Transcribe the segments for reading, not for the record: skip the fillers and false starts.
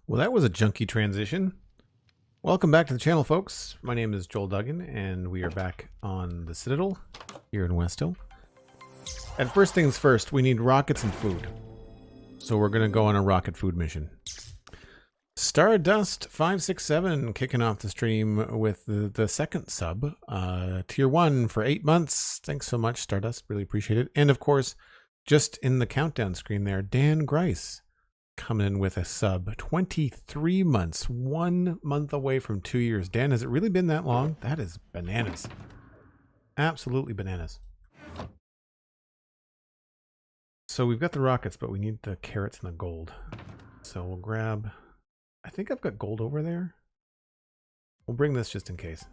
Well, that was a junky transition. Welcome back to the channel, folks. My name is Joel Duggan, and we are back on the Citadel here in Westhill. And first things first, we need rockets and food. So we're going to go on a rocket food mission. Stardust567 kicking off the stream with the second sub. Tier 1 for 8 months. Thanks so much, Stardust. Really appreciate it. And of course, just in the countdown screen there, Dan Grice coming in with a sub. 23 months. 1 month away from 2 years. Dan, has it really been that long? That is bananas. Absolutely bananas. So we've got the rockets, but we need the carrots and the gold. So we'll grab... I think I've got gold over there. We'll bring this just in case.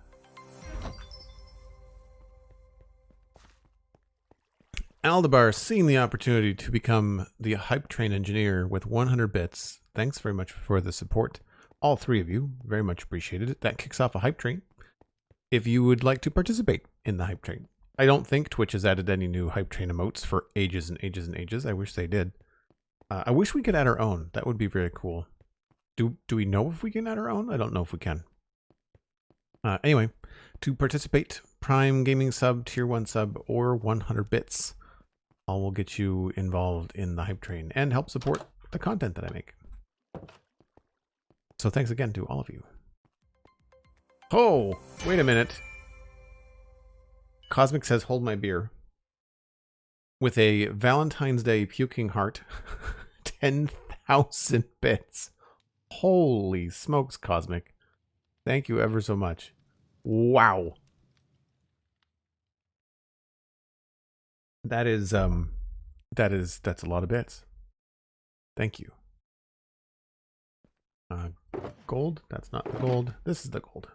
Aldebar, seeing the opportunity to become the hype train engineer with 100 bits. Thanks very much for the support. All three of you, very much appreciated it. That kicks off a hype train. If you would like to participate in the hype train. I don't think Twitch has added any new hype train emotes for ages and ages and ages. I wish they did. I wish we could add our own. That would be very cool. Do we know if we can add our own? I don't know if we can. Anyway, to participate, Prime Gaming sub, Tier 1 sub, or 100 bits. All will get you involved in the hype train and help support the content that I make. So thanks again to all of you. Oh, wait a minute. Cosmic says, hold my beer. With a Valentine's Day puking heart. 10,000 bits. Holy smokes, Cosmic. Thank you ever so much. Wow. That's a lot of bits. Thank you. Gold? That's not the gold. This is the gold.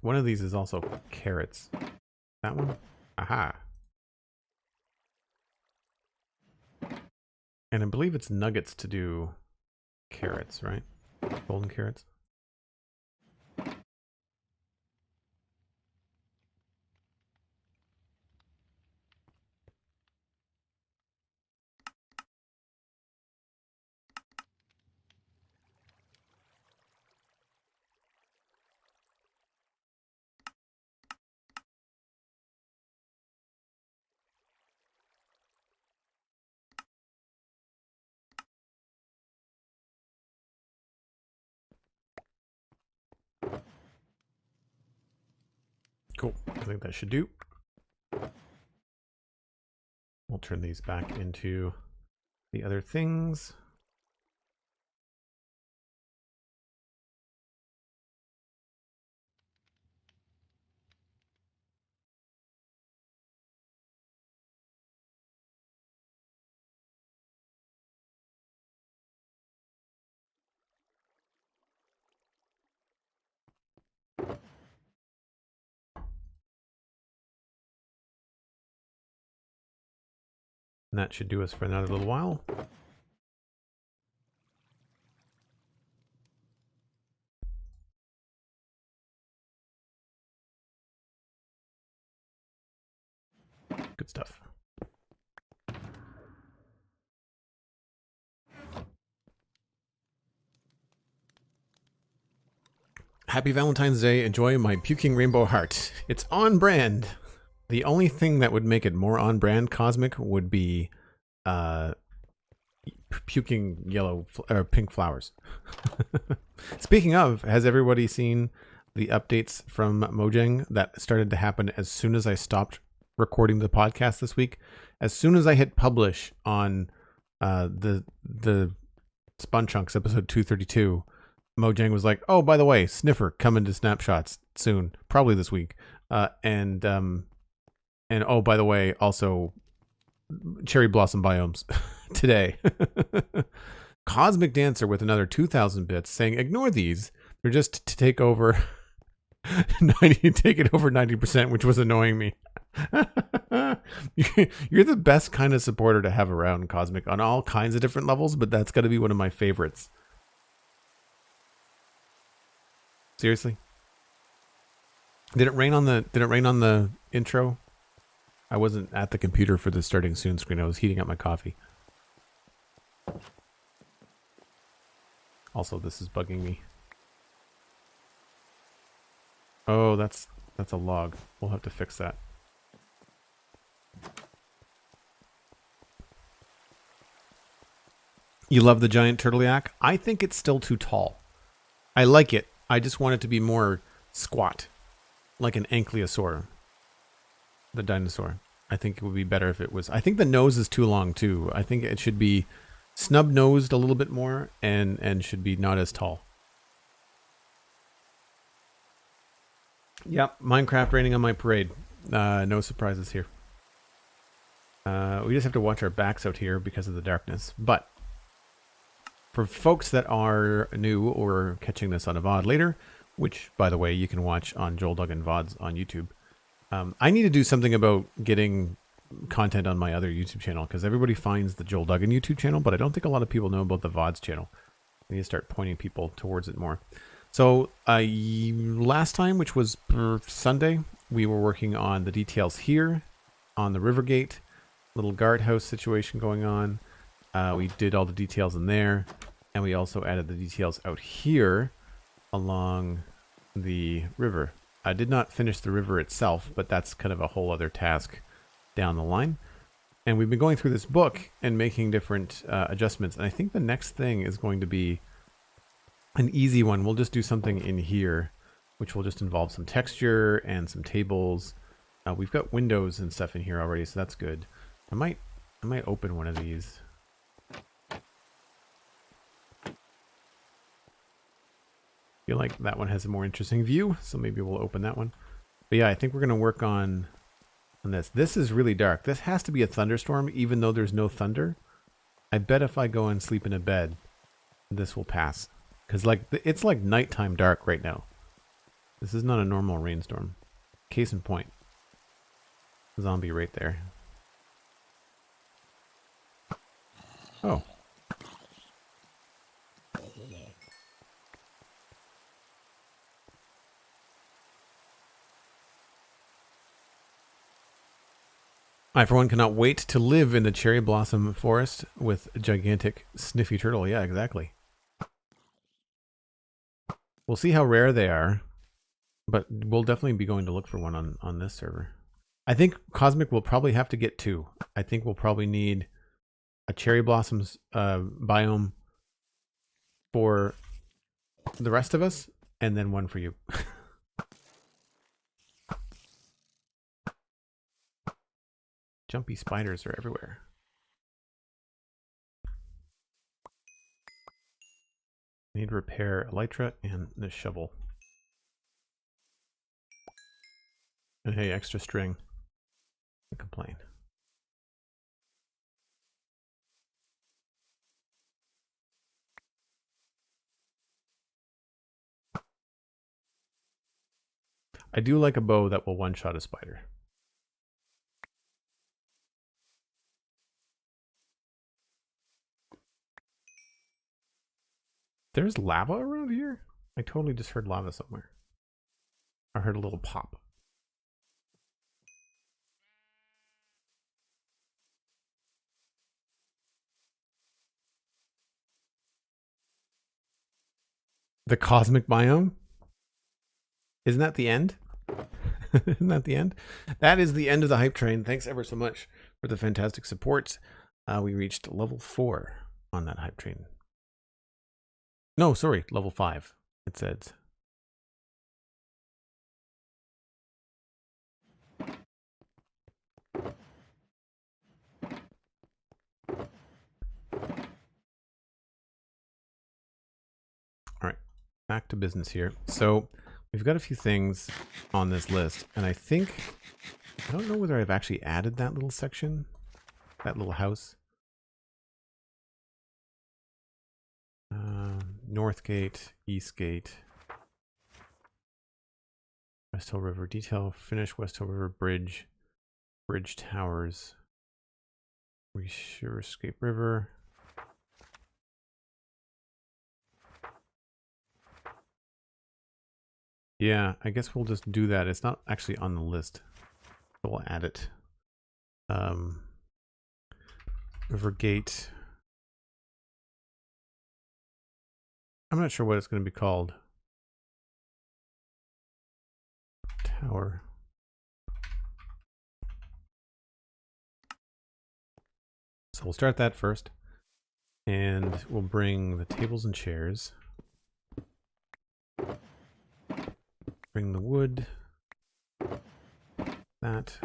One of these is also carrots. That one? Aha. And I believe it's nuggets to do carrots, right? Golden carrots. Cool. I think that should do. We'll turn these back into the other things. And that should do us for another little while. Good stuff. Happy Valentine's Day. Enjoy my puking rainbow heart. It's on brand. The only thing that would make it more on brand, Cosmic, would be puking yellow or pink flowers. Speaking of, has everybody seen the updates from Mojang that started to happen as soon as I stopped recording the podcast this week? As soon as I hit publish on the Spun Chunks episode 232, Mojang was like, oh, by the way, Sniffer coming to snapshots soon, probably this week. And oh, by the way, also cherry blossom biomes today. Cosmic Dancer with another 2,000 bits saying, ignore these. They're just to take over 90%, which was annoying me. You're the best kind of supporter to have around, Cosmic, on all kinds of different levels, but that's got to be one of my favorites. Seriously? Did it rain on the intro? I wasn't at the computer for the starting soon screen. I was heating up my coffee. Also, this is bugging me. Oh, that's a log. We'll have to fix that. You love the giant turtle yak? I think it's still too tall. I like it. I just want it to be more squat, like an ankylosaur, the dinosaur. I think it would be better if it was. I think the nose is too long too. I think it should be snub-nosed a little bit more and should be not as tall. Yep, Minecraft raining on my parade. No surprises here. We just have to watch our backs out here because of the darkness. But for folks that are new or catching this on a VOD later, which, by the way, you can watch on Joel Duggan VODs on YouTube, I need to do something about getting content on my other YouTube channel because everybody finds the Joel Duggan YouTube channel, but I don't think a lot of people know about the VODs channel. I need to start pointing people towards it more. So last time, which was Sunday, we were working on the details here on the river gate, little guardhouse situation going on. We did all the details in there, and we also added the details out here along the river. I did not finish the river itself, but that's kind of a whole other task down the line. And we've been going through this book and making different adjustments. And I think the next thing is going to be an easy one. We'll just do something in here, which will just involve some texture and some tables. We've got windows and stuff in here already, so that's good. I might open one of these. Feel like that one has a more interesting view, so maybe we'll open that one. But yeah, I think we're going to work on this. This is really dark. This has to be a thunderstorm, even though there's no thunder. I bet if I go and sleep in a bed, this will pass. Because like it's like nighttime dark right now. This is not a normal rainstorm. Case in point. Zombie right there. Oh. I, for one, cannot wait to live in the cherry blossom forest with a gigantic sniffy turtle. Yeah, exactly. We'll see how rare they are, but we'll definitely be going to look for one on this server. I think Cosmic will probably have to get two. I think we'll probably need a cherry blossoms biome for the rest of us, and then one for you. Jumpy spiders are everywhere. I need to repair elytra and the shovel. And hey, extra string. I complain. I do like a bow that will one-shot a spider. There's lava around here? I totally just heard lava somewhere. I heard a little pop. The cosmic biome? Isn't that the end? Isn't that the end? That is the end of the hype train. Thanks ever so much for the fantastic support. We reached level 4 on that hype train. No, sorry, level 5, it says. All right, back to business here. So we've got a few things on this list, and I don't know whether I've actually added that little section, that little house. North Gate, East Gate, West Hill River detail, finish West Hill River bridge, bridge towers, escape river. Yeah, I guess we'll just do that. It's not actually on the list, so we'll add it. River Gate. I'm not sure what it's going to be called. Tower. So we'll start that first. And we'll bring the tables and chairs. Bring the wood. That.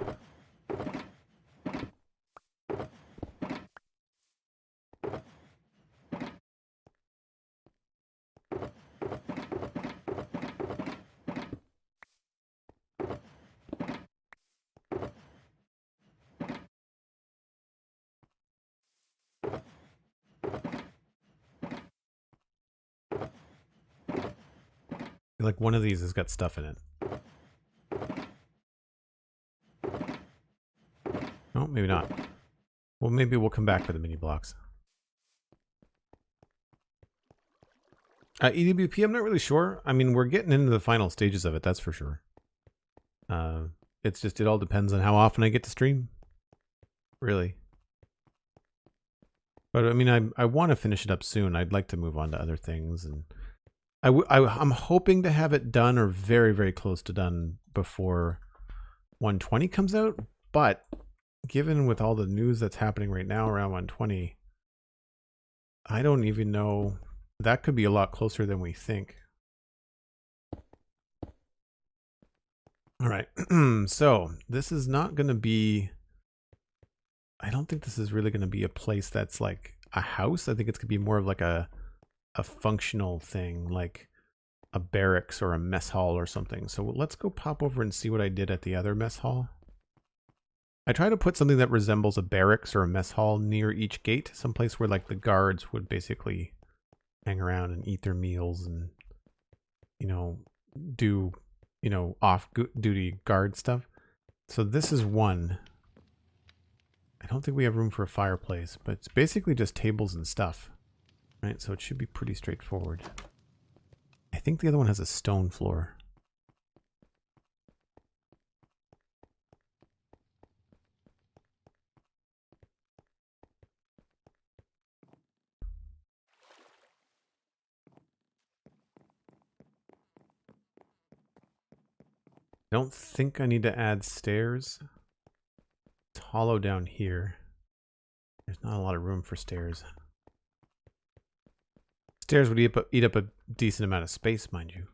Like one of these has got stuff in it. Oh, maybe not. Well, maybe we'll come back for the mini blocks. EWP, I'm not really sure. I mean, we're getting into the final stages of it, that's for sure. It's just, it all depends on how often I get to stream. Really. But I mean, I want to finish it up soon. I'd like to move on to other things, and I'm hoping to have it done or very, very close to done before 120 comes out. But given with all the news that's happening right now around 120, I don't even know. That could be a lot closer than we think. All right. So this is not going to be, I don't think this is really going to be a place that's like a house. I think it's going to be more of like a functional thing, like a barracks or a mess hall or something. So let's go pop over and see what I did at the other mess hall. I try to put something that resembles a barracks or a mess hall near each gate, someplace where like the guards would basically hang around and eat their meals and, you know, do, you know, off-duty guard stuff. So this is one. I don't think we have room for a fireplace, but it's basically just tables and stuff. Right, so it should be pretty straightforward. I think the other one has a stone floor. I don't think I need to add stairs. It's hollow down here. There's not a lot of room for stairs. Stairs would eat up a decent amount of space, mind you.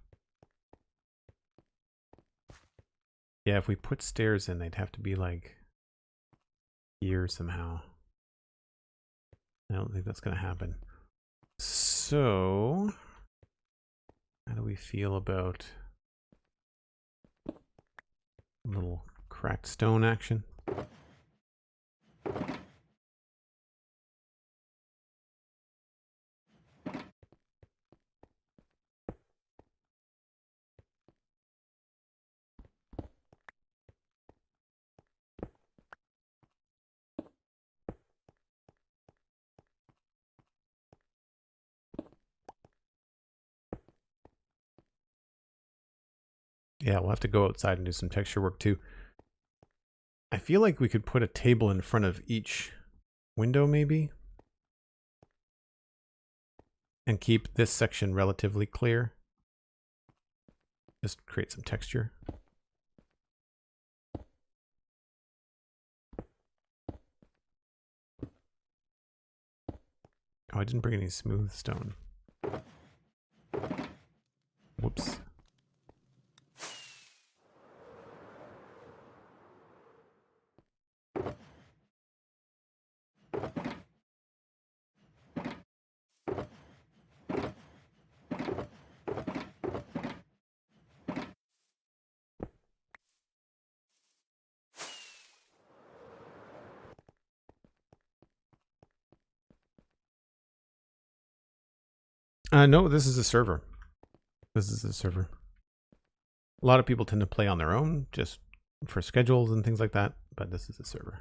Yeah, if we put stairs in, they'd have to be like here somehow. I don't think that's going to happen. So, how do we feel about a little cracked stone action? Yeah, we'll have to go outside and do some texture work too. I feel like we could put a table in front of each window maybe. And keep this section relatively clear. Just create some texture. Oh, I didn't bring any smooth stone. Whoops. No, this is a server. This is a server. A lot of people tend to play on their own, just for schedules and things like that, but this is a server.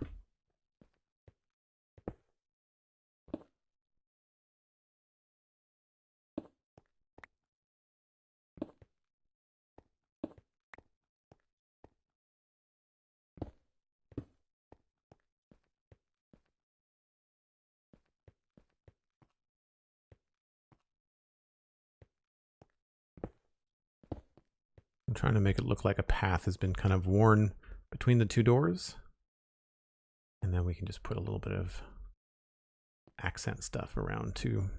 trying to make it look like a path has been kind of worn between the two doors. And then we can just put a little bit of accent stuff around too.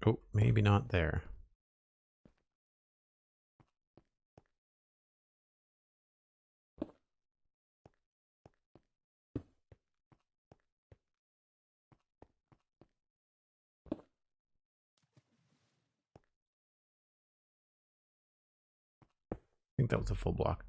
Oh, maybe not there. I think that was a full block.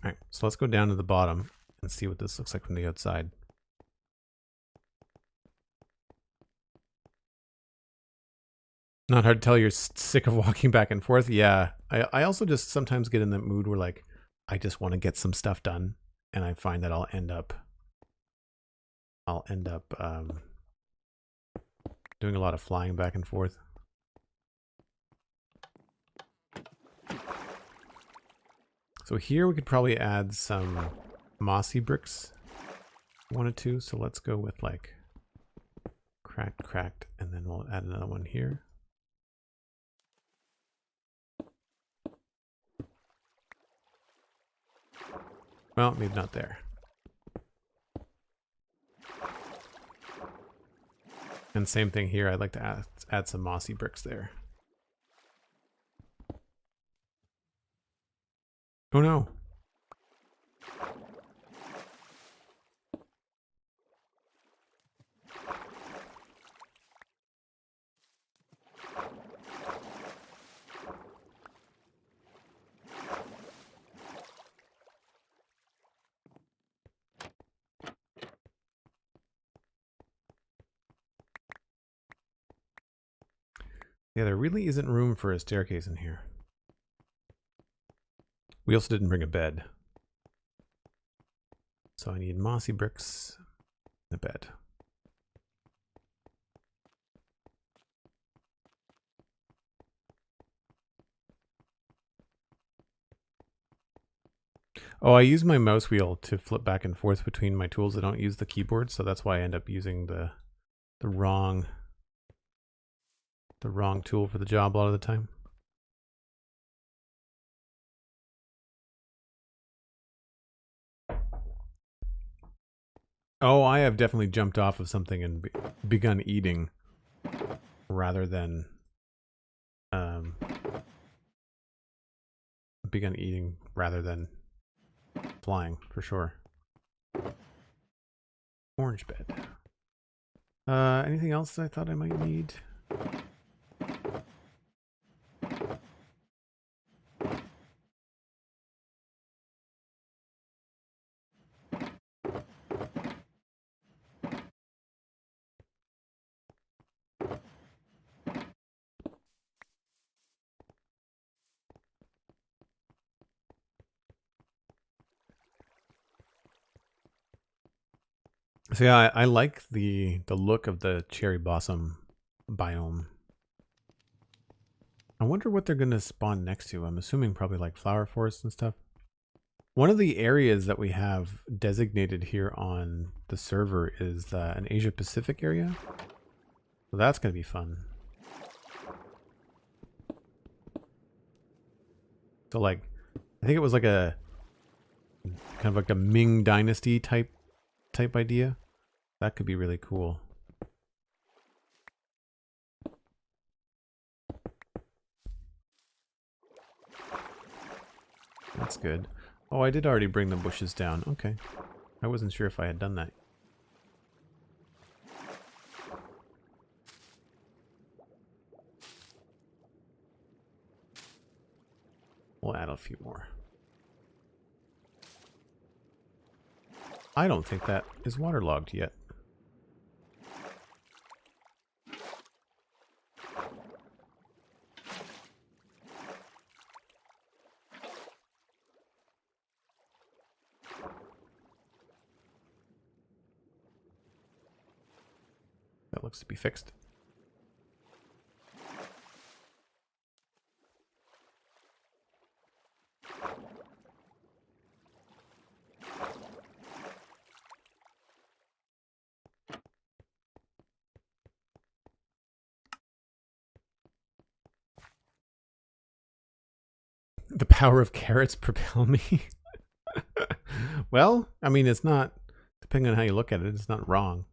All right, so let's go down to the bottom and see what this looks like from the outside. Not hard to tell you're sick of walking back and forth. Yeah, I also just sometimes get in that mood where like I just want to get some stuff done, and I find that I'll end up doing a lot of flying back and forth. So here we could probably add some mossy bricks. 1 or 2. So let's go with like cracked, and then we'll add another one here. Well, maybe not there. And same thing here. I'd like to add some mossy bricks there. Oh no. Yeah, there really isn't room for a staircase in here. We also didn't bring a bed. So I need mossy bricks and a bed. Oh, I use my mouse wheel to flip back and forth between my tools. I don't use the keyboard, so that's why I end up using the wrong tool for the job a lot of the time. Oh, I have definitely jumped off of something and begun eating rather than flying, for sure. Orange bed. Anything else I thought I might need? So yeah, I like the look of the cherry blossom biome. I wonder what they're going to spawn next to. I'm assuming probably like flower forests and stuff. One of the areas that we have designated here on the server is an Asia Pacific area. So that's going to be fun. So like, I think it was like a kind of like a Ming Dynasty type idea. That could be really cool. That's good. Oh, I did already bring the bushes down. Okay. I wasn't sure if I had done that. We'll add a few more. I don't think that is waterlogged yet. That looks to be fixed. The power of carrots propel me. Well, I mean, it's not, depending on how you look at it, it's not wrong.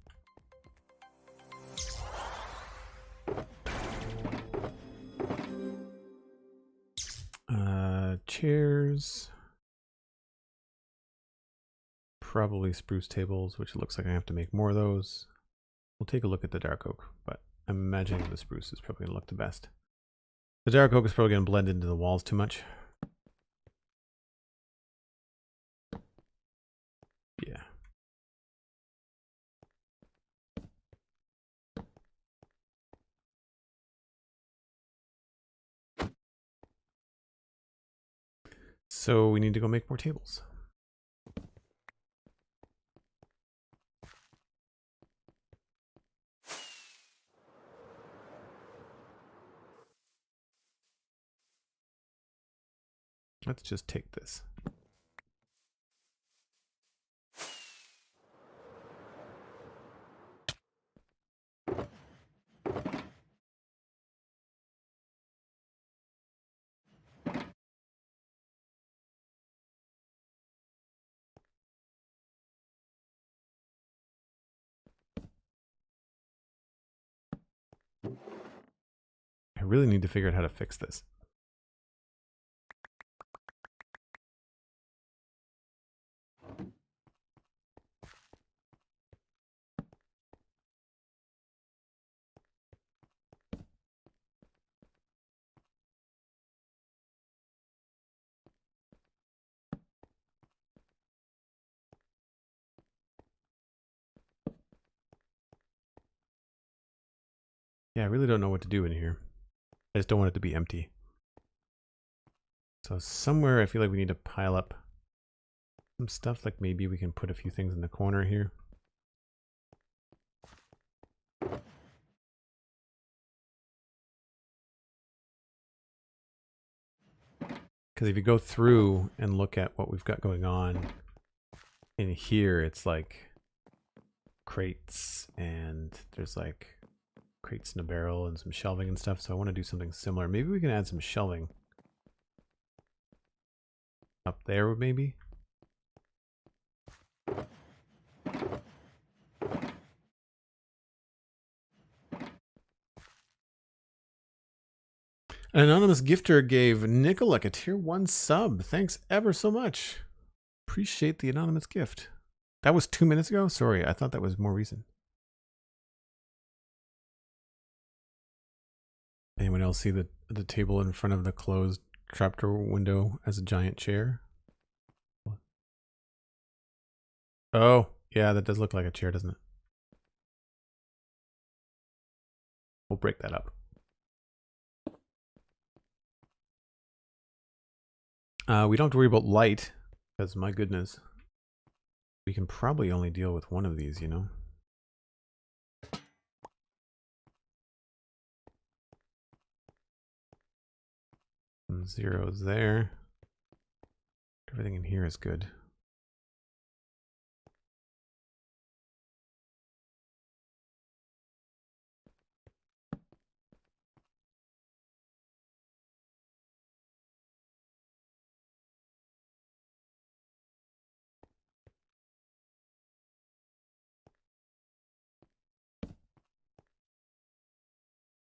Chairs. Probably spruce tables, which it looks like I have to make more of those. We'll take a look at the dark oak, but I'm imagining the spruce is probably going to look the best. The dark oak is probably going to blend into the walls too much. Yeah. So we need to go make more tables. Let's just take this. I really need to figure out how to fix this. Yeah, I really don't know what to do in here. I just don't want it to be empty. So somewhere I feel like we need to pile up some stuff, like maybe we can put a few things in the corner here. Because if you go through and look at what we've got going on in here, it's like crates, and there's like crates in a barrel and some shelving and stuff. So I want to do something similar. Maybe we can add some shelving up there, maybe. An anonymous gifter gave Nicolek a tier 1 sub. Thanks ever so much. Appreciate the anonymous gift. That was 2 minutes ago? Sorry, I thought that was more recent. Anyone else see the table in front of the closed trapdoor window as a giant chair? Oh, yeah, that does look like a chair, doesn't it? We'll break that up. We don't have to worry about light, because my goodness, we can probably only deal with one of these, you know? Some zeros there. Everything in here is good.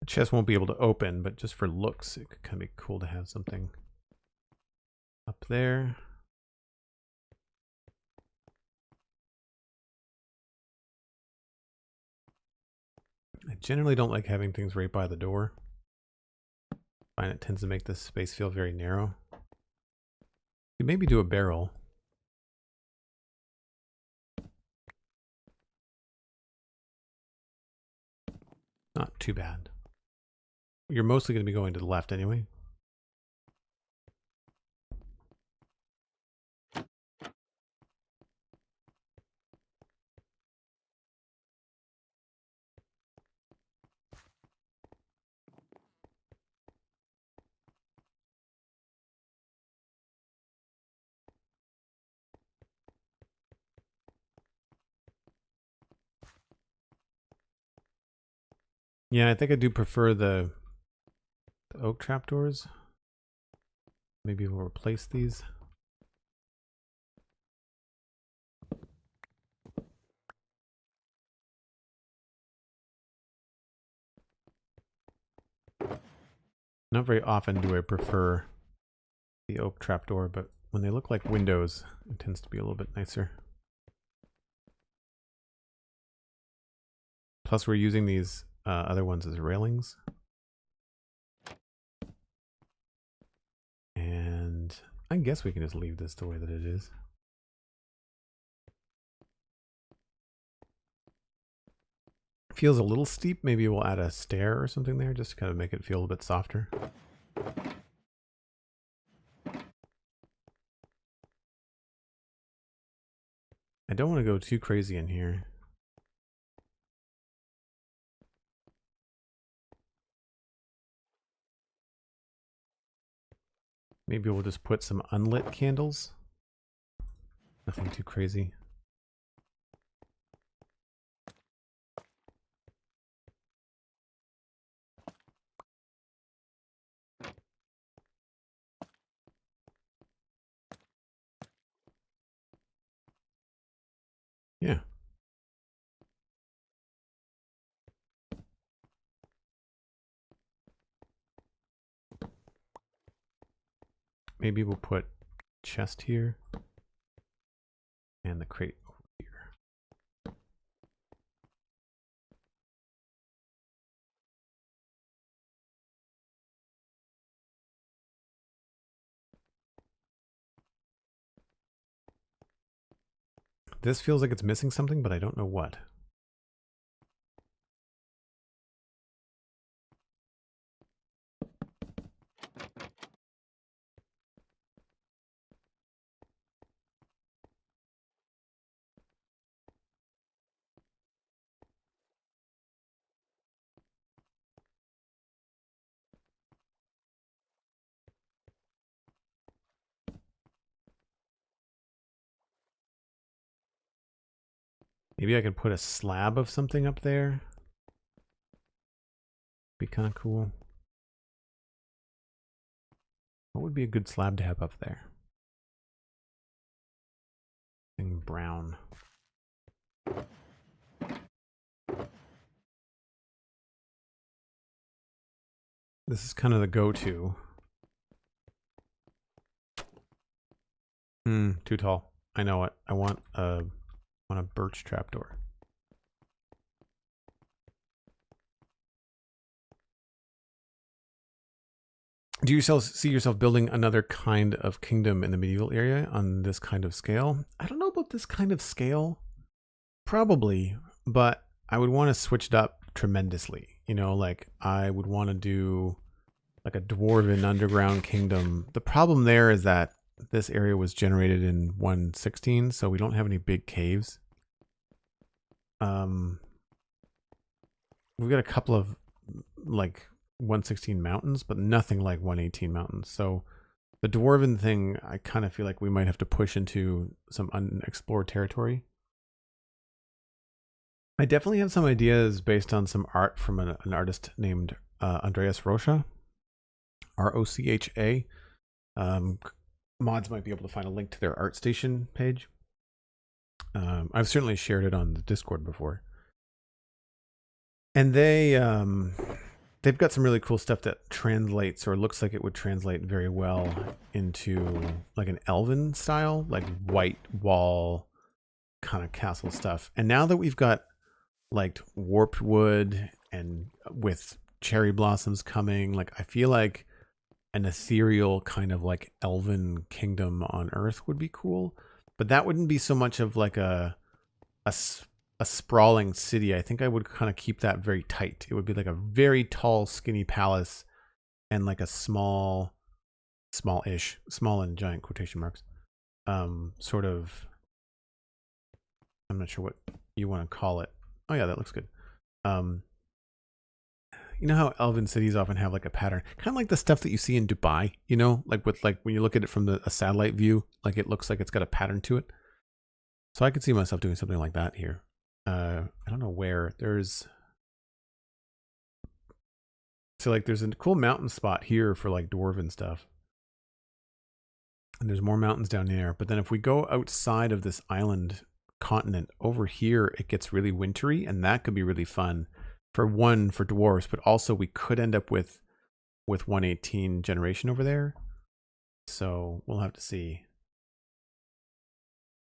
The chest won't be able to open, but just for looks, it could kind of be cool to have something up there. I generally don't like having things right by the door. I find it tends to make this space feel very narrow. You maybe do a barrel. Not too bad. You're mostly going to be going to the left anyway. Yeah, I think I do prefer the oak trapdoors. Maybe we'll replace these. Not very often do I prefer the oak trapdoor, but when they look like windows, it tends to be a little bit nicer. Plus, we're using these other ones as railings. And I guess we can just leave this the way that it is. Feels a little steep. Maybe we'll add a stair or something there just to kind of make it feel a bit softer. I don't want to go too crazy in here. Maybe we'll just put some unlit candles. Nothing too crazy. Yeah. Maybe we'll put chest here and the crate over here. This feels like it's missing something, but I don't know what. Maybe I could put a slab of something up there. Be kind of cool. What would be a good slab to have up there? Something brown. This is kind of the go-to. Too tall. I know it. I want a birch trapdoor. Do you see yourself building another kind of kingdom in the medieval area on this kind of scale? I don't know about this kind of scale. Probably, but I would want to switch it up tremendously. You know, like I would want to do like a dwarven underground kingdom. The problem there is that this area was generated in 1.16, so we don't have any big caves. We've got a couple of like 1.16 mountains, but nothing like 1.18 mountains. So the dwarven thing, I kind of feel like we might have to push into some unexplored territory. I definitely have some ideas based on some art from an artist named Andreas Rocha, R-O-C-H-A. Mods might be able to find a link to their ArtStation page. I've certainly shared it on the Discord before. And they've got some really cool stuff that translates, or looks like it would translate very well into like an elven style, like white wall kind of castle stuff. And now that we've got like warped wood and with cherry blossoms coming, like I feel like an ethereal kind of like elven kingdom on Earth would be cool. But that wouldn't be so much of like a sprawling city. I think I would kind of keep that very tight. It would be like a very tall, skinny palace and like a small in giant quotation marks, sort of, I'm not sure what you want to call it. Oh yeah, that looks good. You know how elven cities often have like a pattern, kind of like the stuff that you see in Dubai, you know, like with like when you look at it from a satellite view, like it looks like it's got a pattern to it. So I could see myself doing something like that here. I don't know where there's, so like there's a cool mountain spot here for like dwarven stuff. And there's more mountains down there. But then if we go outside of this island continent over here, it gets really wintry, and that could be really fun for dwarves, but also we could end up with 118 generation over there. So we'll have to see.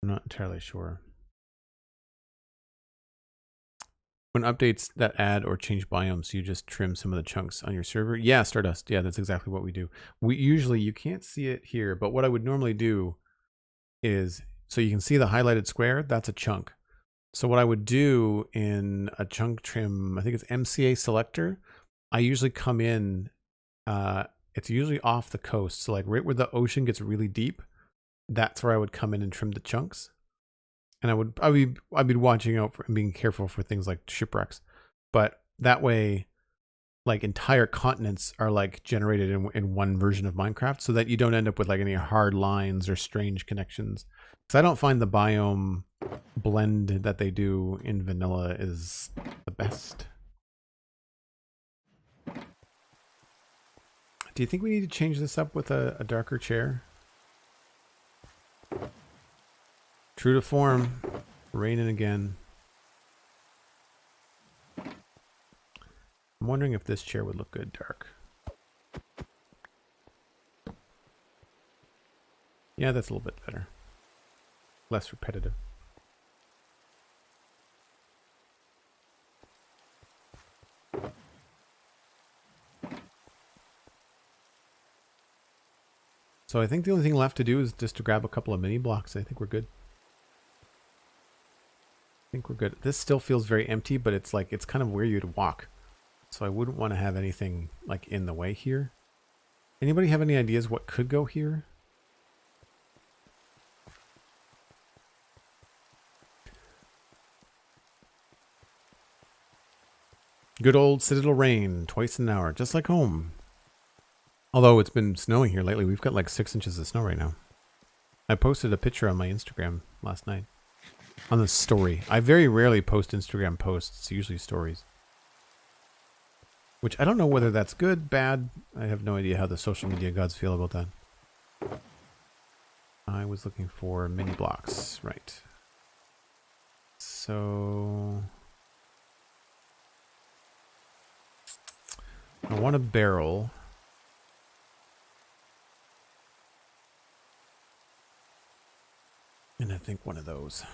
I'm not entirely sure. When updates that add or change biomes, you just trim some of the chunks on your server? Yeah, Stardust. Yeah, that's exactly what we do. We usually, you can't see it here, but what I would normally do is, so you can see the highlighted square, that's a chunk. So what I would do in a chunk trim, I think it's MCA selector, I usually come in, it's usually off the coast. So like right where the ocean gets really deep, that's where I would come in and trim the chunks. And I'd be watching out for and being careful for things like shipwrecks. But that way, like entire continents are like generated in one version of Minecraft, so that you don't end up with like any hard lines or strange connections. Because I don't find the biome blend that they do in vanilla is the best. Do you think we need to change this up with a darker chair? True to form, raining again. I'm wondering if this chair would look good dark. Yeah, that's a little bit better. Less repetitive. So I think the only thing left to do is just to grab a couple of mini blocks. I think we're good. I think we're good. This still feels very empty, but it's like, it's kind of where you'd walk. So I wouldn't want to have anything like in the way here. Anybody have any ideas what could go here? Good old Citadel rain, twice an hour, just like home. Although it's been snowing here lately. We've got like 6 inches of snow right now. I posted a picture on my Instagram last night. On the story. I very rarely post Instagram posts. It's usually stories. Which I don't know whether that's good, bad. I have no idea how the social media gods feel about that. I was looking for mini blocks. Right. So I want a barrel. And I think one of those.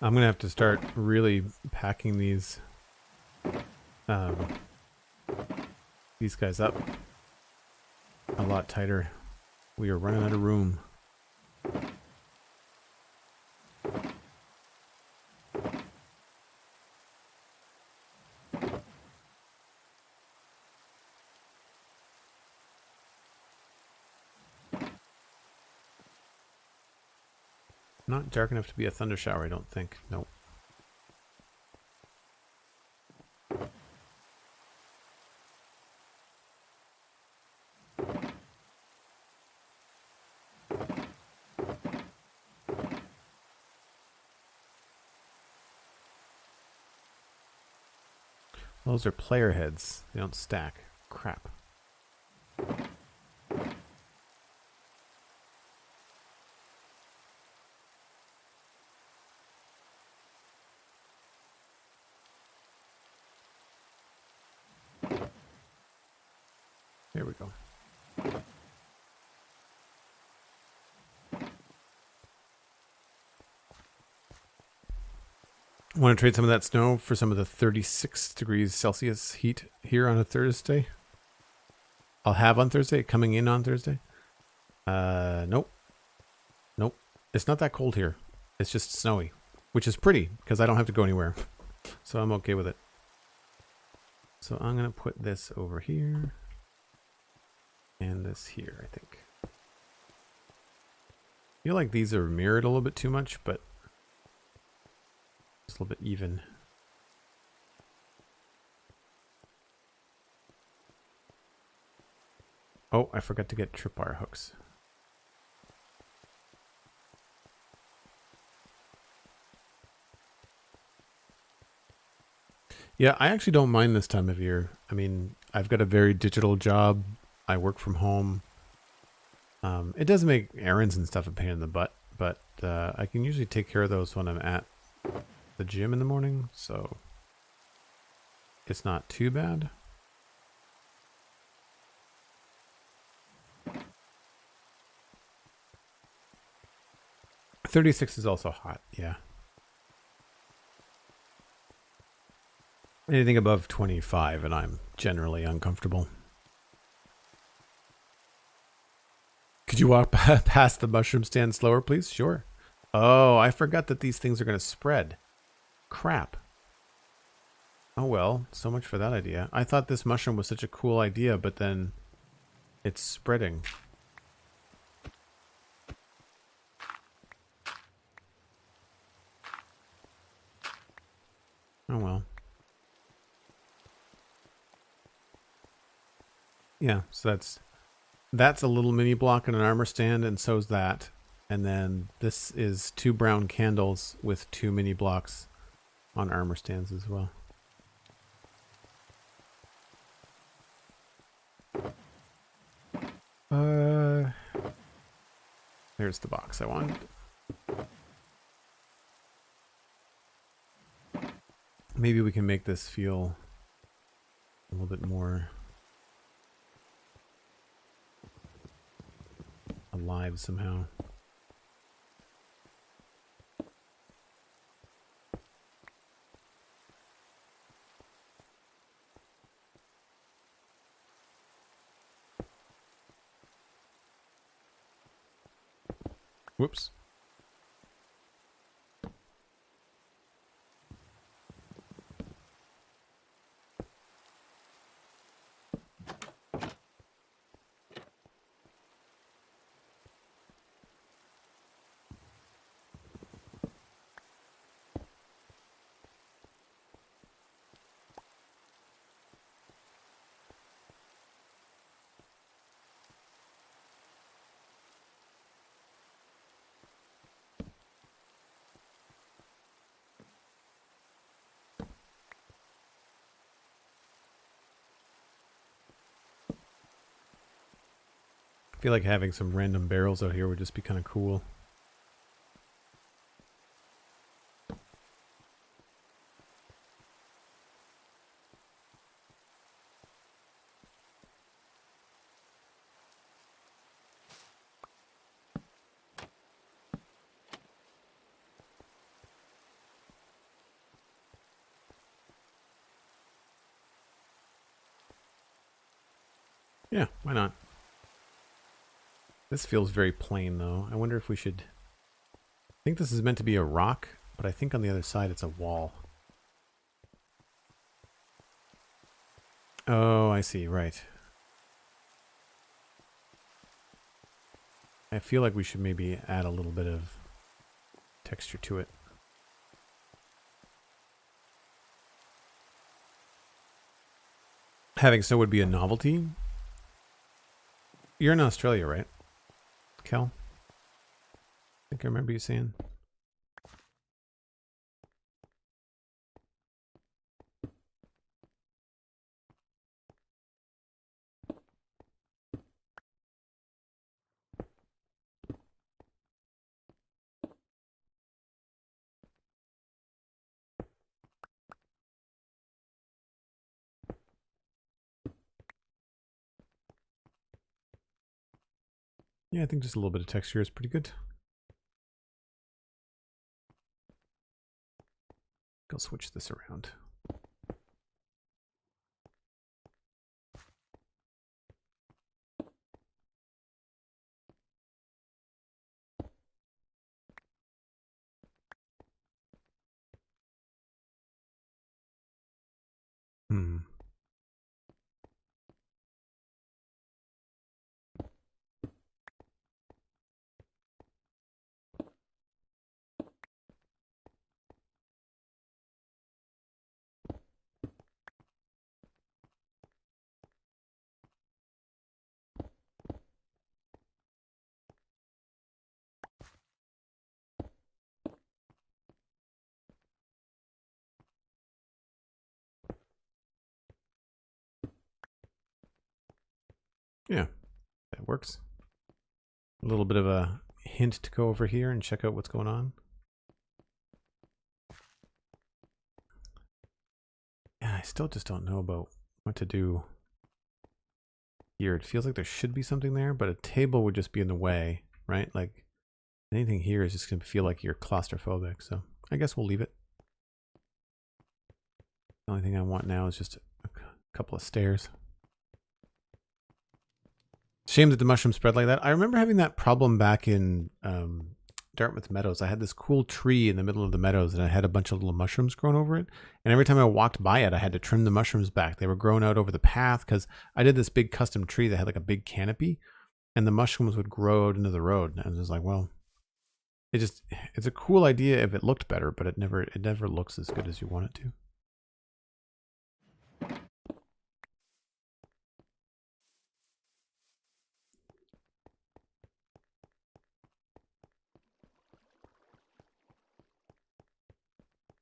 I'm gonna have to start really packing these guys up a lot tighter. We are running out of room. Not dark enough to be a thunder shower, I don't think. Nope. Those are player heads. They don't stack. Crap. There we go. Want to trade some of that snow for some of the 36 degrees Celsius heat here on a Thursday? I'll have on Thursday, coming in on Thursday. Nope. Nope. It's not that cold here. It's just snowy, which is pretty because I don't have to go anywhere. So I'm okay with it. So I'm going to put this over here and this here, I think. I feel like these are mirrored a little bit too much, but it's a little bit even. Oh, I forgot to get tripwire hooks. Yeah, I actually don't mind this time of year. I mean, I've got a very digital job. I work from home. It does make errands and stuff a pain in the butt, but I can usually take care of those when I'm at the gym in the morning, so it's not too bad. .36 is also hot, yeah. Anything above 25 and I'm generally uncomfortable. Could you walk past the mushroom stand slower, please? Sure. Oh, I forgot that these things are going to spread. Crap. Oh well, so much for that idea. I thought this mushroom was such a cool idea, but then it's spreading. Oh well. Yeah, so that's a little mini block and an armor stand, and so's that. And then this is 2 brown candles with 2 mini blocks on armor stands as well. There's the box I wanted. Maybe we can make this feel a little bit more alive somehow. Whoops. I feel like having some random barrels out here would just be kind of cool. Yeah, why not? This feels very plain, though. I wonder if we should... I think this is meant to be a rock, but I think on the other side it's a wall. Oh, I see. Right. I feel like we should maybe add a little bit of texture to it. Having snow would be a novelty. You're in Australia, right, Kel? I think I remember you saying. Yeah, I think just a little bit of texture is pretty good. I'll switch this around. Hmm. Yeah, that works. A little bit of a hint to go over here and check out what's going on. Yeah, I still just don't know about what to do here. It feels like there should be something there, but a table would just be in the way, right? Like anything here is just going to feel like you're claustrophobic. So I guess we'll leave it. The only thing I want now is just a couple of stairs. Shame that the mushrooms spread like that. I remember having that problem back in Dartmouth Meadows. I had this cool tree in the middle of the meadows and I had a bunch of little mushrooms growing over it. And every time I walked by it, I had to trim the mushrooms back. They were growing out over the path because I did this big custom tree that had like a big canopy and the mushrooms would grow out into the road. And I was just like, well, it's a cool idea if it looked better, but it never looks as good as you want it to.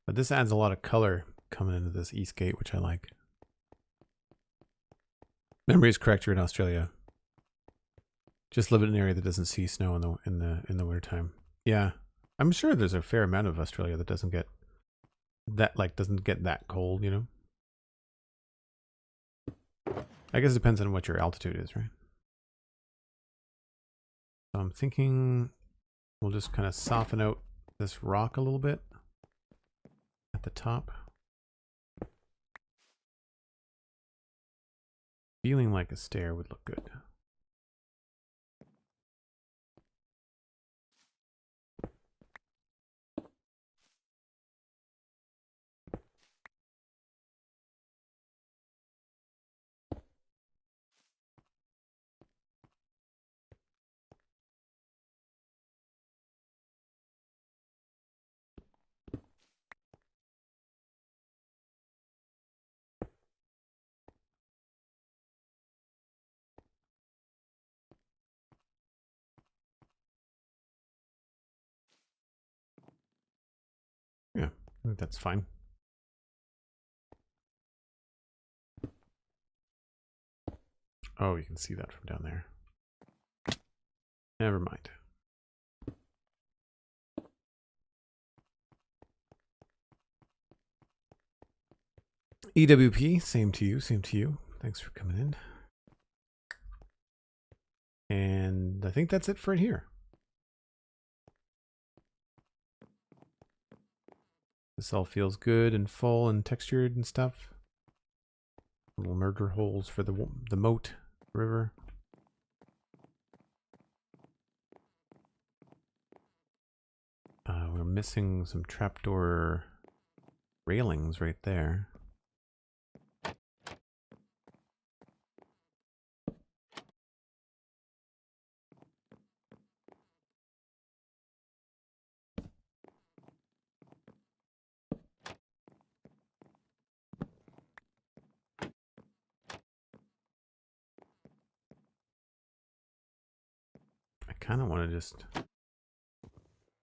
But this adds a lot of color coming into this east gate, which I like. Memory is correct. You're in Australia. Just live in an area that doesn't see snow in the wintertime. Yeah, I'm sure there's a fair amount of Australia that doesn't get that cold. You know. I guess it depends on what your altitude is, right? So I'm thinking we'll just kind of soften out this rock a little bit at the top. Feeling like a stair would look good. Yeah, I think that's fine. Oh, you can see that from down there. Never mind. EWP, same to you, same to you. Thanks for coming in. And I think that's it for it here. This all feels good and full and textured and stuff. Little murder holes for the moat river. We're missing some trapdoor railings right there. I kind of want to just...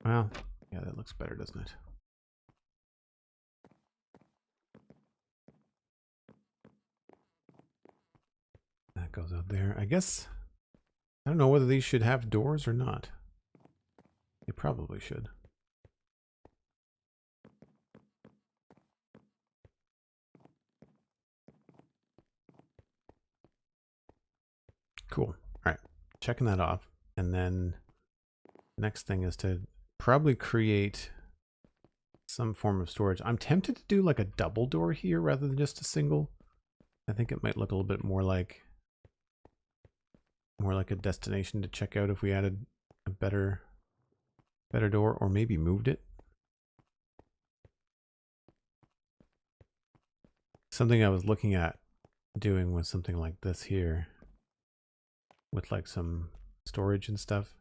Well, yeah, that looks better, doesn't it? That goes out there. I guess... I don't know whether these should have doors or not. They probably should. Cool. All right. Checking that off. And then next thing is to probably create some form of storage. I'm tempted to do like a double door here rather than just a single. I think it might look a little bit more like a destination to check out if we added a better door, or maybe moved it. Something I was looking at doing was something like this here with like some storage and stuff.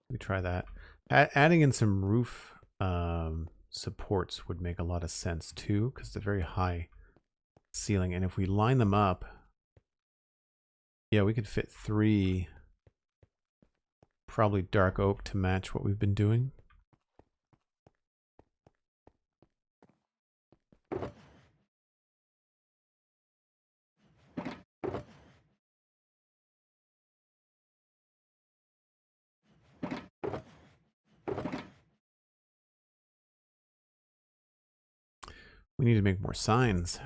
We try that. Adding in some roof supports would make a lot of sense too, because it's a very high ceiling. And if we line them up, yeah, we could fit 3 probably dark oak to match what we've been doing. We need to make more signs.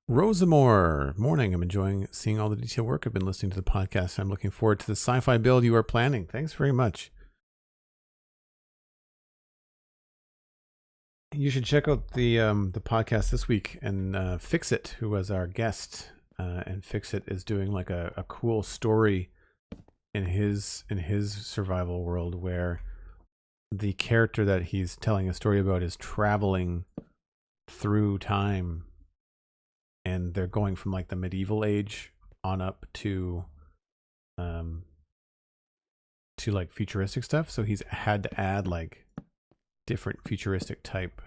Rosamore, morning. I'm enjoying seeing all the detail work. I've been listening to the podcast. I'm looking forward to the sci-fi build you are planning. Thanks very much. You should check out the podcast this week, and Fixit, who was our guest, and Fixit is doing like a cool story in his survival world where the character that he's telling a story about is traveling through time, and they're going from like the medieval age on up to like futuristic stuff. So he's had to add like different futuristic type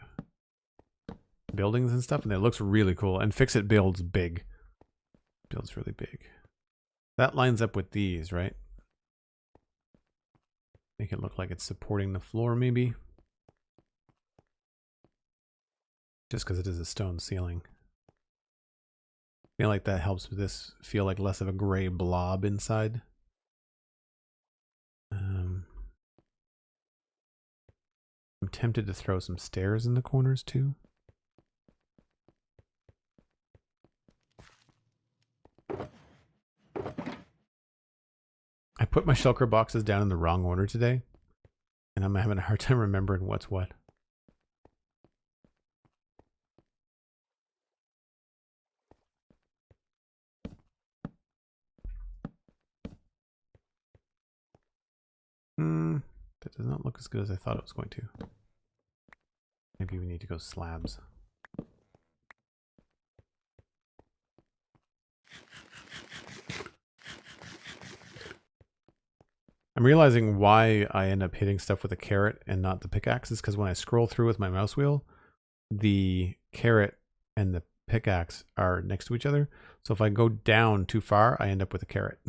buildings and stuff, and it looks really cool. And Fixit builds big. Builds really big. That lines up with these, right? Make it look like it's supporting the floor, maybe. Just because it is a stone ceiling. I feel like that helps with this feel like less of a gray blob inside. I'm tempted to throw some stairs in the corners too. I put my shulker boxes down in the wrong order today, and I'm having a hard time remembering what's what. That does not look as good as I thought it was going to. Maybe we need to go slabs. I'm realizing why I end up hitting stuff with a carrot and not the pickaxe is because when I scroll through with my mouse wheel, the carrot and the pickaxe are next to each other. So if I go down too far, I end up with a carrot.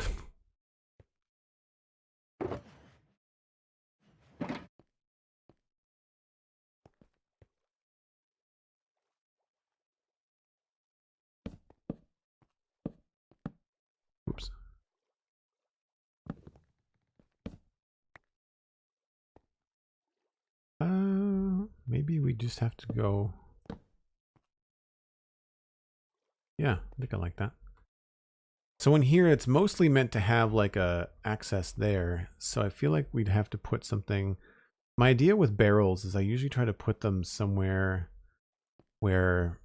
Oops. Maybe we just have to go. Yeah, I think I like that. So in here, it's mostly meant to have like a access there. So I feel like we'd have to put something. My idea with barrels is I usually try to put them somewhere where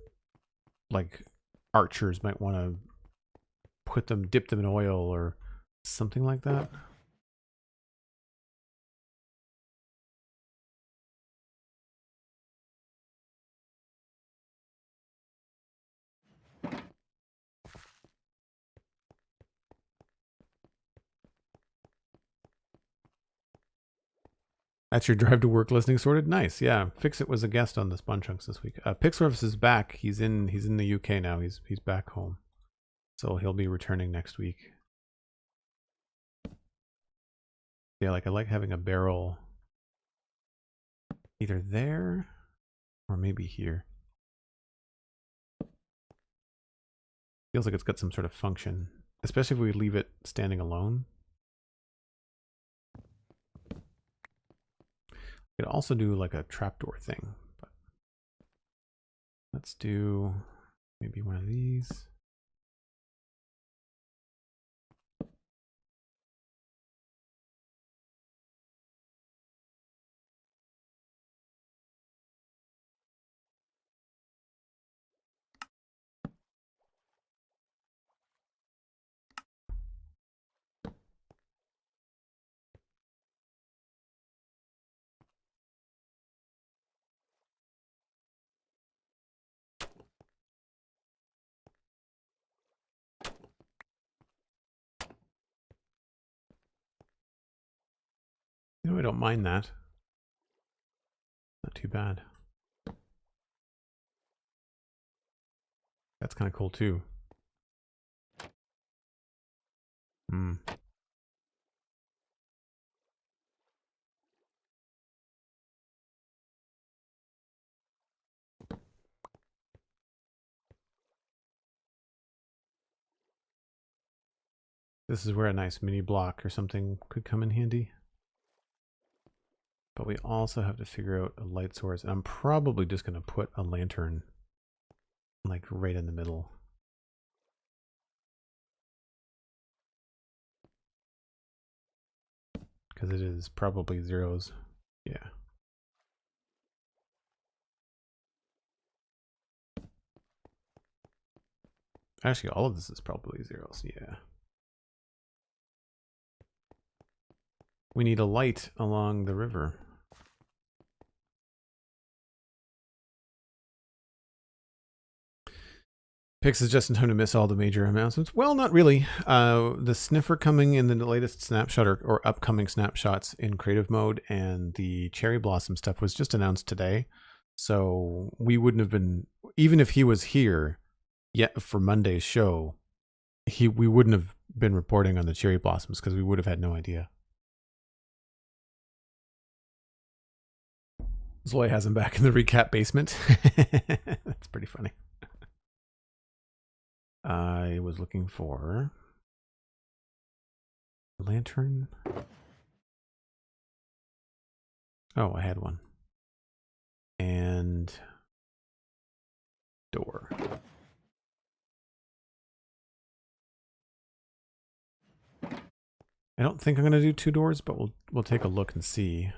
like archers might want to put them, dip them in oil or something like that. That's your drive to work listening sorted. Nice, yeah. Fixit was a guest on the Spawn Chunks this week. Pixorfs is back. He's in the UK now. He's back home, so he'll be returning next week. Yeah, like I like having a barrel either there or maybe here. Feels like it's got some sort of function, especially if we leave it standing alone. Could also do like a trapdoor thing. But let's do maybe one of these. You know, I don't mind that. Not too bad. That's kind of cool too. Hmm. This is where a nice mini block or something could come in handy. But we also have to figure out a light source. And I'm probably just going to put a lantern like right in the middle. Because it is probably zeros. Yeah. Actually, all of this is probably zeros. Yeah. We need a light along the river. Pix is just in time to miss all the major announcements. Well, not really. The sniffer coming in the latest snapshot or upcoming snapshots in creative mode, and the cherry blossom stuff was just announced today. So we wouldn't have been, even if he was here yet for Monday's show, we wouldn't have been reporting on the cherry blossoms because we would have had no idea. Zoe has him back in the recap basement. That's pretty funny. I was looking for a lantern. Oh, I had one. And door. I don't think I'm going to do 2 doors, but we'll take a look and see.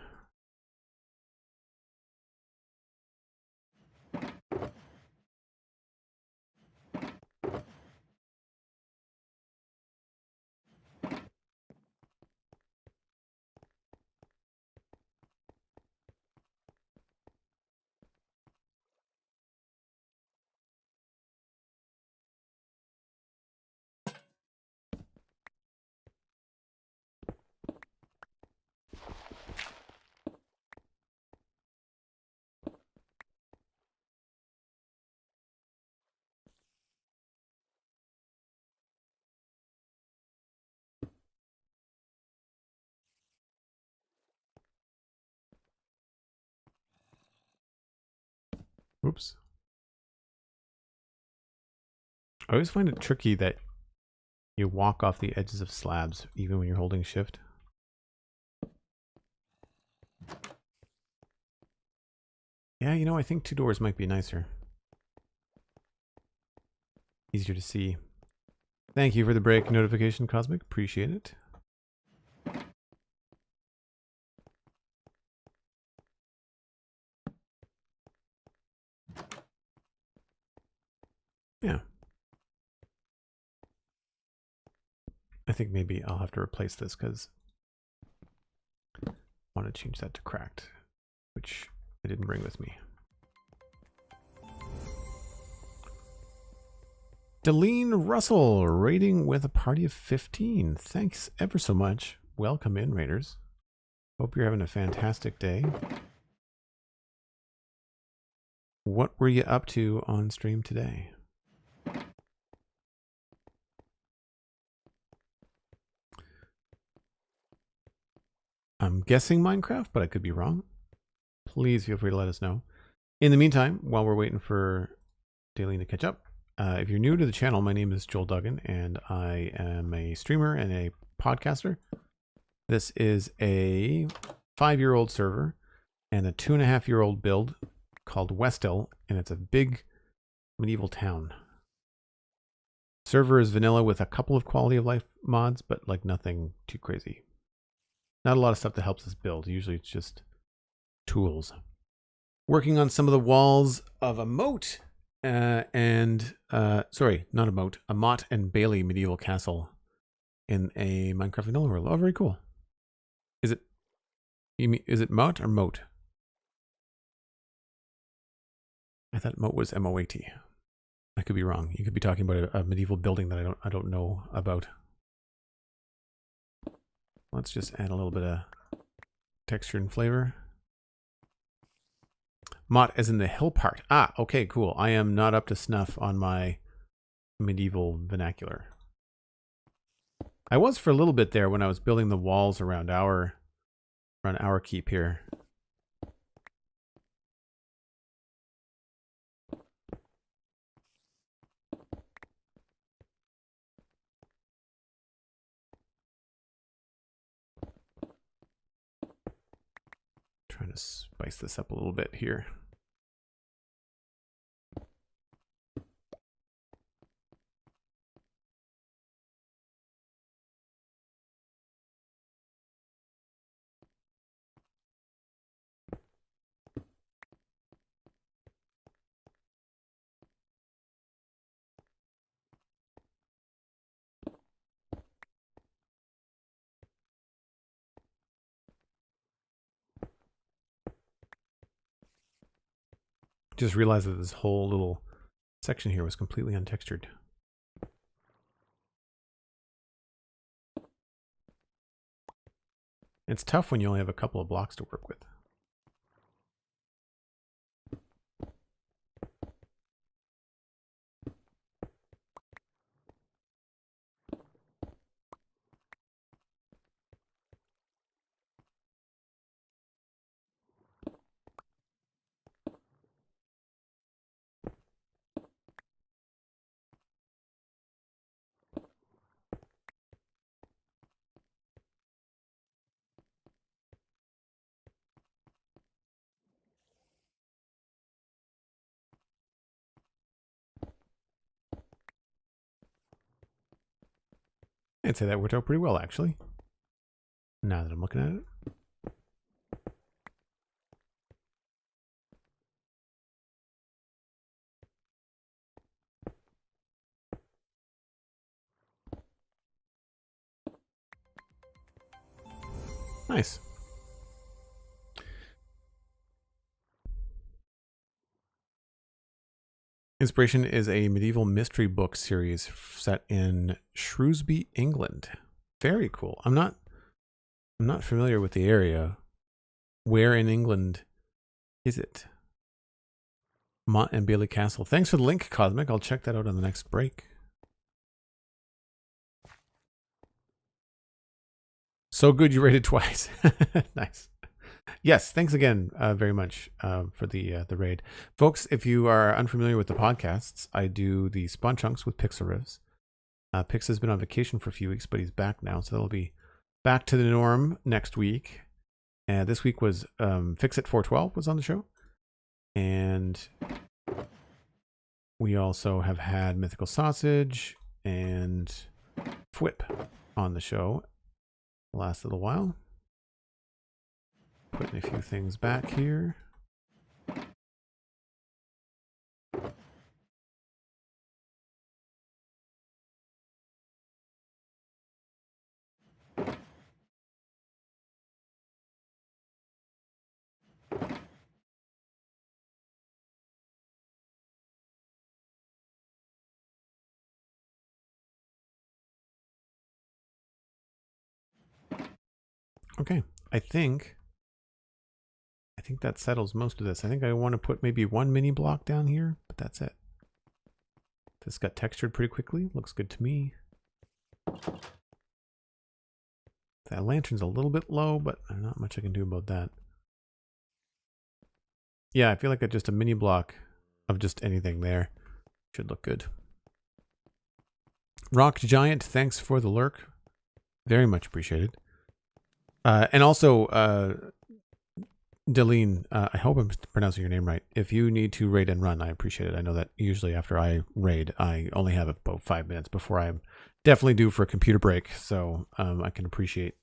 Oops. I always find it tricky that you walk off the edges of slabs even when you're holding shift. Yeah, you know, I think 2 doors might be nicer. Easier to see. Thank you for the break notification, Cosmic. Appreciate it. Yeah. I think maybe I'll have to replace this because I want to change that to cracked, which I didn't bring with me. Deline Russell raiding with a party of 15. Thanks ever so much. Welcome in, raiders. Hope you're having a fantastic day. What were you up to on stream today? I'm guessing Minecraft, but I could be wrong. Please feel free to let us know. In the meantime, while we're waiting for Daleen to catch up, if you're new to the channel, my name is Joel Duggan, and I am a streamer and a podcaster. This is a 5-year-old server, and a 2.5-year-old build called Westill, and it's a big medieval town. Server is vanilla with a couple of quality of life mods, but like nothing too crazy. Not a lot of stuff that helps us build. Usually it's just tools. Working on some of the walls of a moat sorry, not a moat, a Mott and Bailey medieval castle in a Minecraft vanilla world. Oh, very cool. Is it Mott or Moat? I thought Moat was M-O-A-T. I could be wrong. You could be talking about a medieval building that I don't know about. Let's just add a little bit of texture and flavor. Mott as in the hill part. Ah, okay, cool. I am not up to snuff on my medieval vernacular. I was for a little bit there when I was building the walls around our keep here. Trying to spice this up a little bit here. Just realized that this whole little section here was completely untextured. It's tough when you only have a couple of blocks to work with. I'd say that worked out pretty well, actually. Now that I'm looking at it. Nice. Inspiration is a medieval mystery book series set in Shrewsbury, England. Very cool. I'm not familiar with the area. Where in England is it? Mott and Bailey Castle. Thanks for the link, Cosmic. I'll check that out on the next break. So good you rated twice. Nice. Yes, thanks again very much for the raid. Folks, if you are unfamiliar with the podcasts, I do the Spawn Chunks with Pixel Riffs. Pix has been on vacation for a few weeks, but he's back now, so that'll be back to the norm next week. This week was Fix It 412 was on the show. And we also have had Mythical Sausage and Fwip on the show the last little while. Putting a few things back here. Okay, I think that settles most of this. I think I want to put maybe one mini block down here, but that's it. This got textured pretty quickly. Looks good to me. That lantern's a little bit low, but not much I can do about that. Yeah, I feel like just a mini block of just anything there should look good. Rock Giant, thanks for the lurk. Very much appreciated. And also, Deline, I hope I'm pronouncing your name right. If you need to raid and run, I appreciate it. I know that usually after I raid, I only have about 5 minutes before I'm definitely due for a computer break. So I can appreciate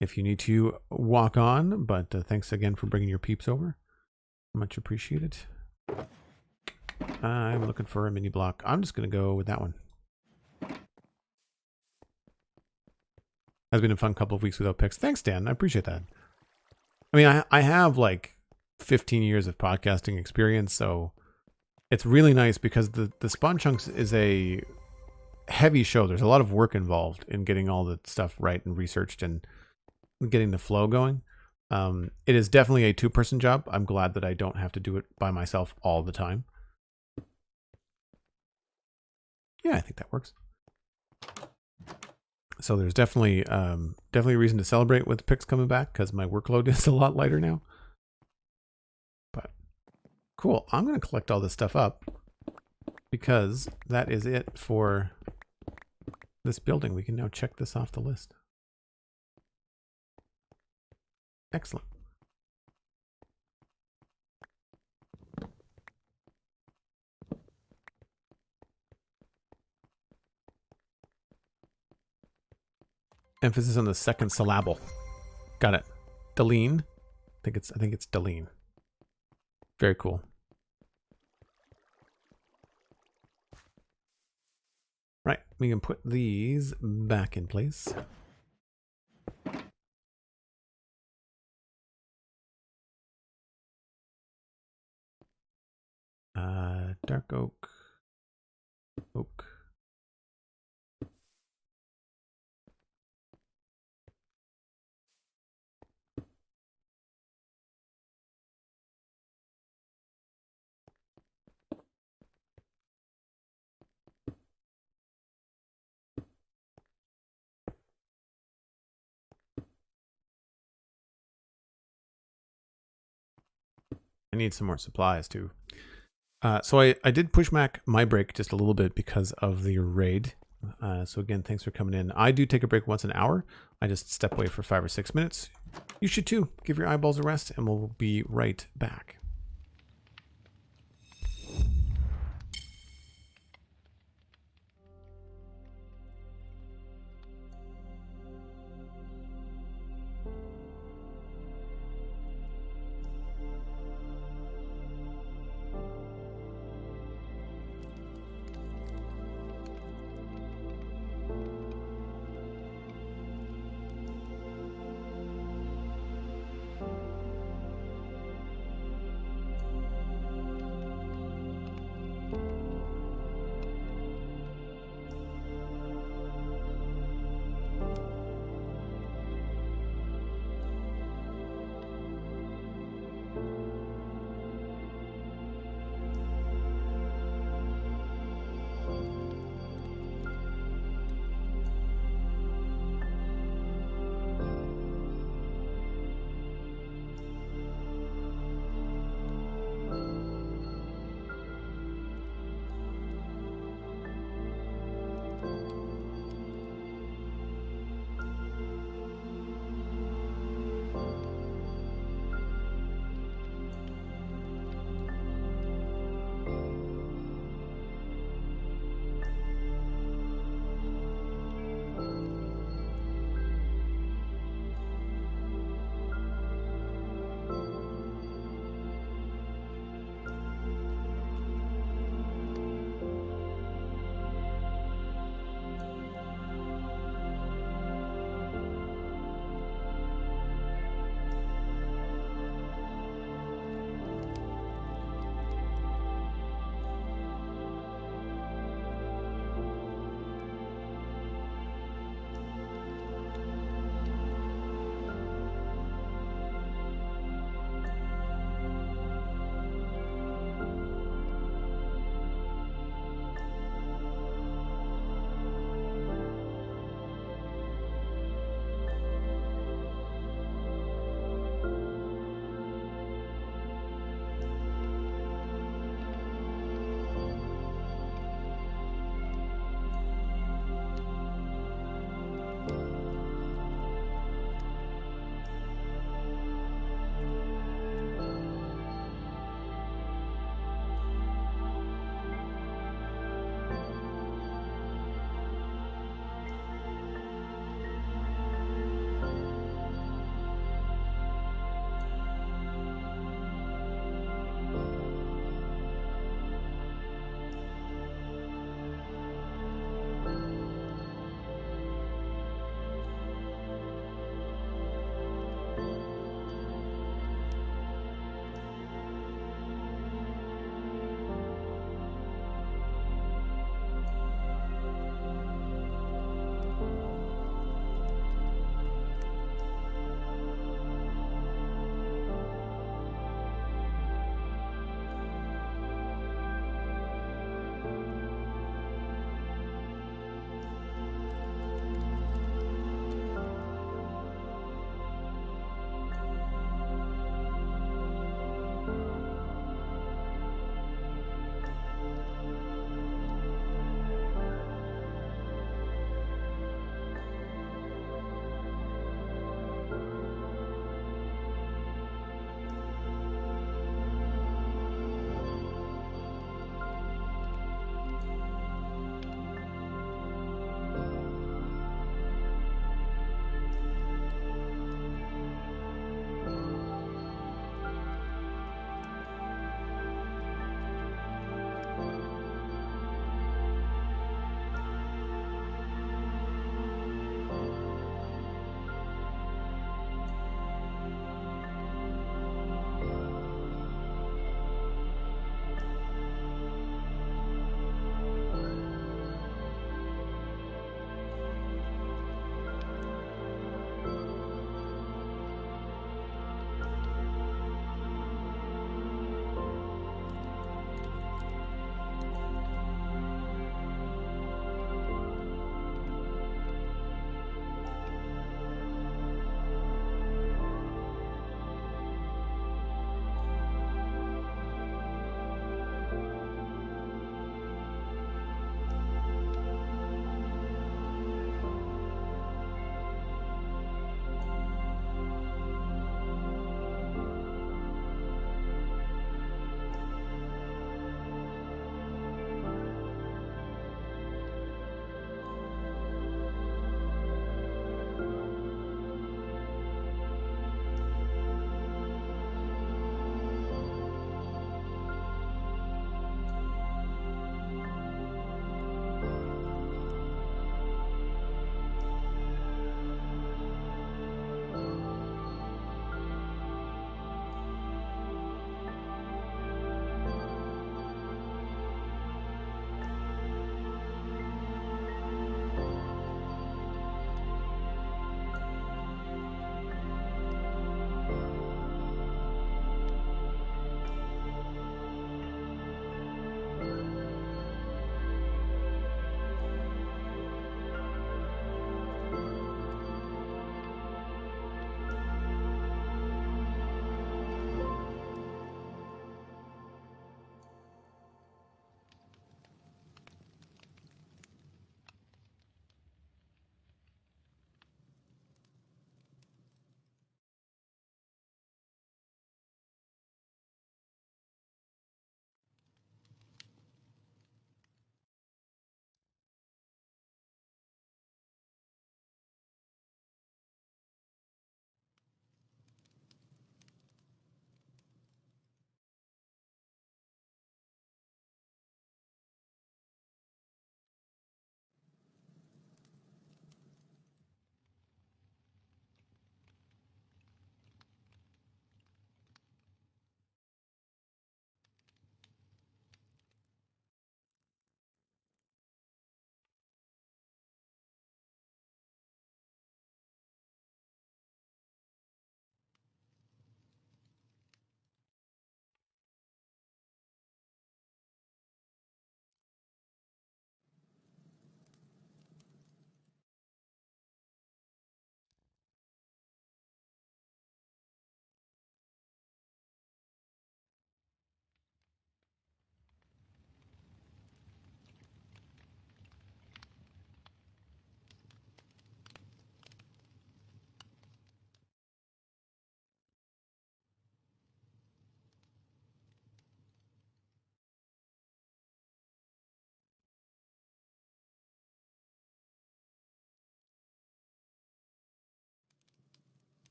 if you need to walk on. But thanks again for bringing your peeps over. Much appreciated. I'm looking for a mini block. I'm just going to go with that one. Has been a fun couple of weeks without picks. Thanks, Dan. I appreciate that. I mean, I have like 15 years of podcasting experience, so it's really nice because the Spawn Chunks is a heavy show. There's a lot of work involved in getting all the stuff right and researched and getting the flow going. It is definitely a two-person job. I'm glad that I don't have to do it by myself all the time. Yeah, I think that works. So there's definitely a reason to celebrate with picks coming back because my workload is a lot lighter now. But cool. I'm going to collect all this stuff up because that is it for this building. We can now check this off the list. Excellent. Emphasis on the second syllable. Got it. Deline. I think it's Deline. Very cool. Right, we can put these back in place. Dark oak. Oak. I need some more supplies too. So I did push back my break just a little bit because of the raid. So again, thanks for coming in. I do take a break once an hour. I just step away for 5 or 6 minutes. You should too. Give your eyeballs a rest and we'll be right back.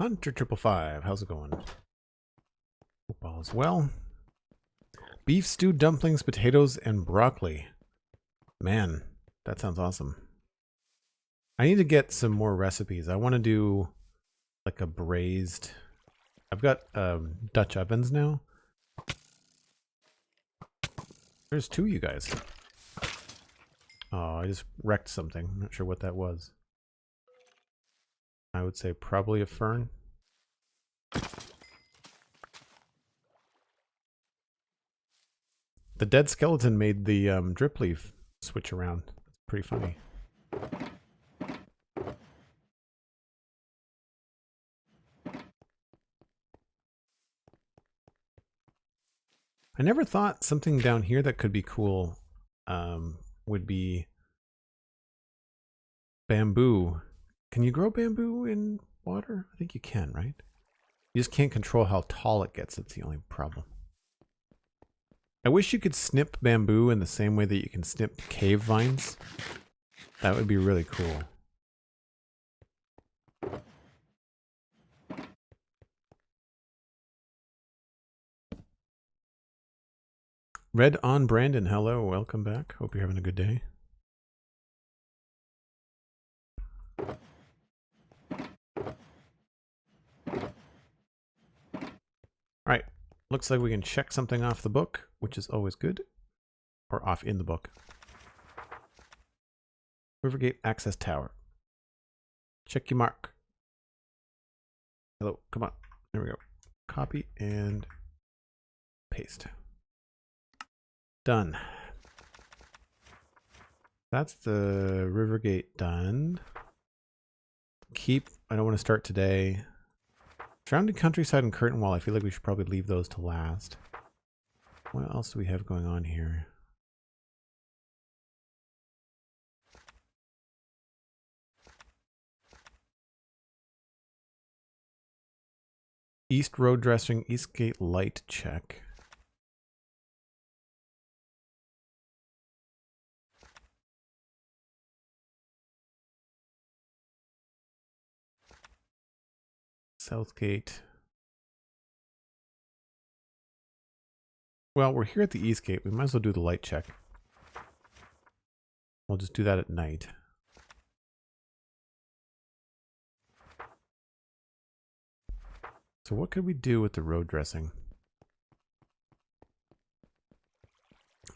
Hunter555, how's it going? Hope all is well. Beef stew, dumplings, potatoes, and broccoli. Man, that sounds awesome. I need to get some more recipes. I want to do like a braised... I've got Dutch ovens now. There's two of you guys. Oh, I just wrecked something. I'm not sure what that was. I would say probably a fern. The dead skeleton made the drip leaf switch around. It's pretty funny. I never thought something down here that could be cool would be bamboo. Can you grow bamboo in water? I think you can, right? You just can't control how tall it gets. That's the only problem. I wish you could snip bamboo in the same way that you can snip cave vines. That would be really cool. Red on Brandon, hello, welcome back. Hope you're having a good day. Alright, looks like we can check something off the book, which is always good. Or off in the book. Rivergate Access Tower. Check your mark. Hello, come on. There we go. Copy and paste. Done. That's the Rivergate done. Keep, I don't want to start today. Surrounding countryside and curtain wall, I feel like we should probably leave those to last. What else do we have going on here? East road dressing, East gate light check. Southgate. Well, we're here at the East gate. We might as well do the light check. We'll just do that at night. So what could we do with the road dressing?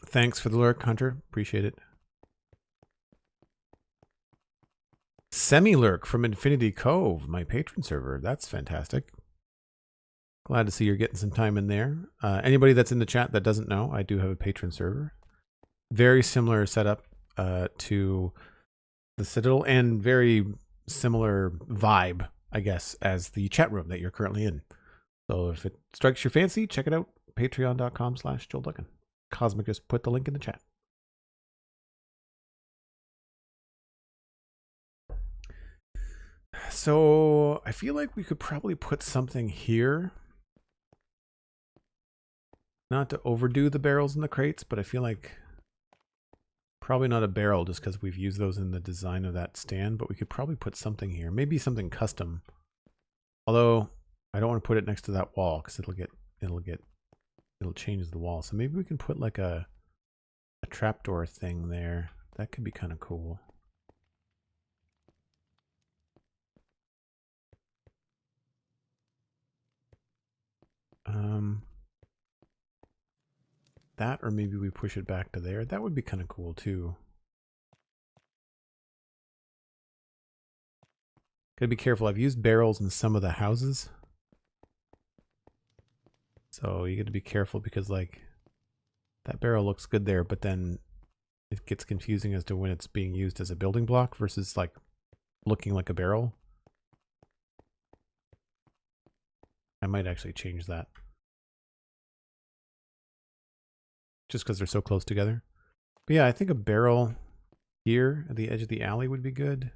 Thanks for the lurk, Hunter. Appreciate it. Semi-lurk from Infinity Cove, my patron server. That's fantastic. Glad to see you're getting some time in there. Anybody that's in the chat that doesn't know, I do have a patron server. Very similar setup to the Citadel and very similar vibe, I guess, as the chat room that you're currently in. So if it strikes your fancy, check it out. Patreon.com/JoelDuggan. Cosmic just put the link in the chat. So I feel like we could probably put something here. Not to overdo the barrels and the crates, but I feel like probably not a barrel just because we've used those in the design of that stand, but we could probably put something here. Maybe something custom. Although I don't want to put it next to that wall because it'll change the wall. So maybe we can put like a trapdoor thing there. That could be kind of cool. That, or maybe we push it back to there. That would be kind of cool too. Gotta be careful. I've used barrels in some of the houses. So you got to be careful because like that barrel looks good there, but then it gets confusing as to when it's being used as a building block versus like looking like a barrel. I might actually change that. Just because they're so close together. But yeah, I think a barrel here at the edge of the alley would be good.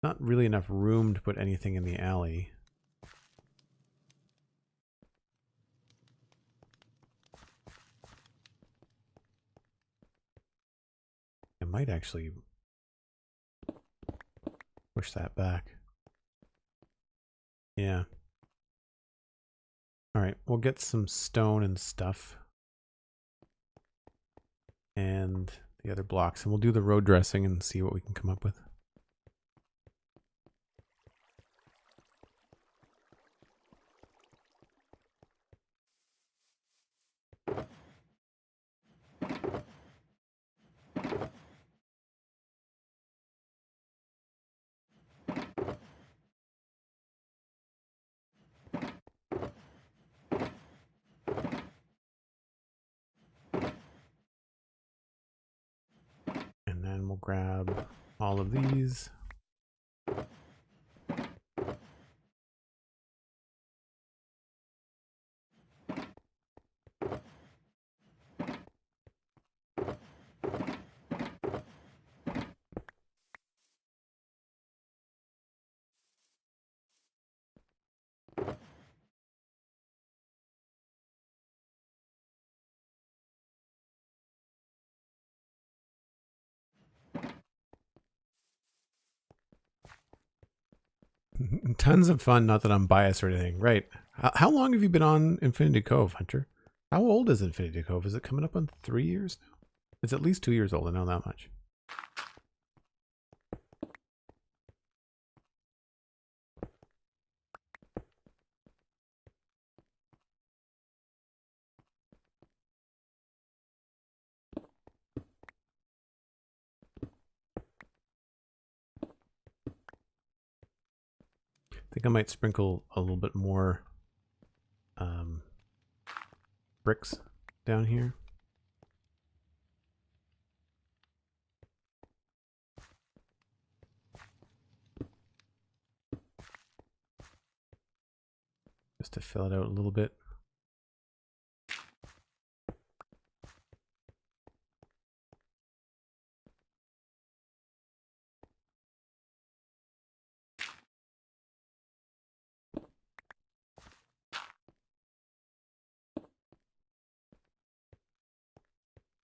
Not really enough room to put anything in the alley. I might actually push that back. Yeah. All right, we'll get some stone and stuff. And the other blocks, and we'll do the road dressing and see what we can come up with. And then we'll grab all of these. Tons of fun, not that I'm biased or anything. Right. How long have you been on Infinity Cove, Hunter? How old is Infinity Cove? Is it coming up on 3 years now? It's at least 2 years old, I know that much. I think I might sprinkle a little bit more bricks down here. Just to fill it out a little bit.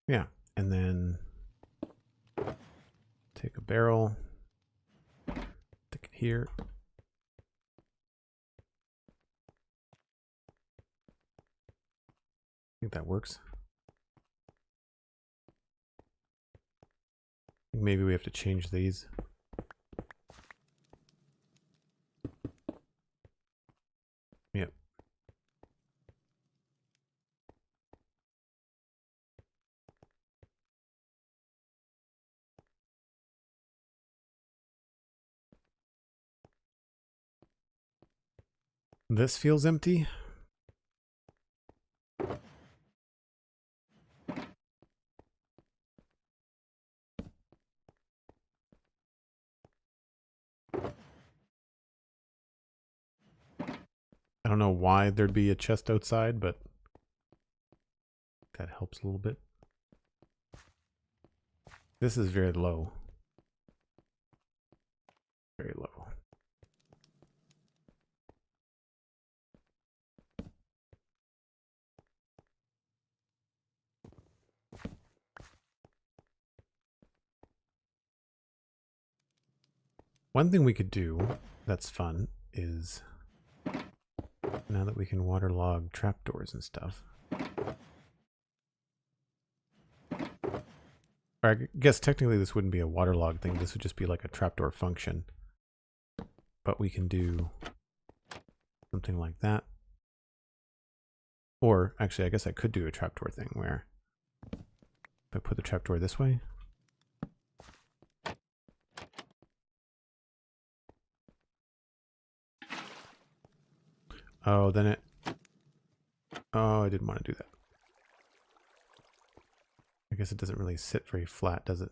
Yeah, and then take a barrel, stick it here. I think that works. I think maybe we have to change these. Yep. This feels empty. I don't know why there'd be a chest outside, but that helps a little bit. This is very low. Very low. One thing we could do that's fun is, now that we can waterlog trapdoors and stuff. Or I guess technically this wouldn't be a waterlog thing. This would just be like a trapdoor function. But we can do something like that. Or actually, I guess I could do a trapdoor thing where if I put the trapdoor this way. Oh, then it... Oh, I didn't want to do that. I guess it doesn't really sit very flat, does it?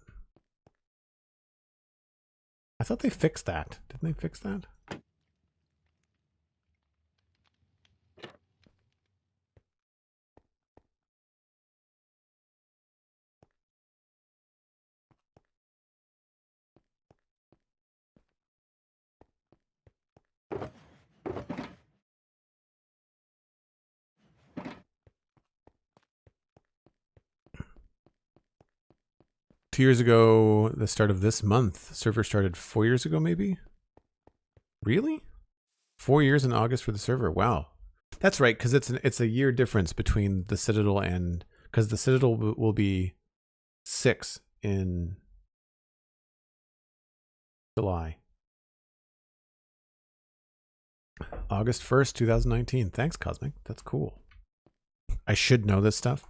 I thought they fixed that. Didn't they fix that? 2 years ago, the start of this month. Server started 4 years ago, maybe? Really? 4 years in August for the server. Wow. That's right, because it's a year difference between the Citadel and, because the Citadel will be 6 in July. August 1st, 2019. Thanks, Cosmic. That's cool. I should know this stuff.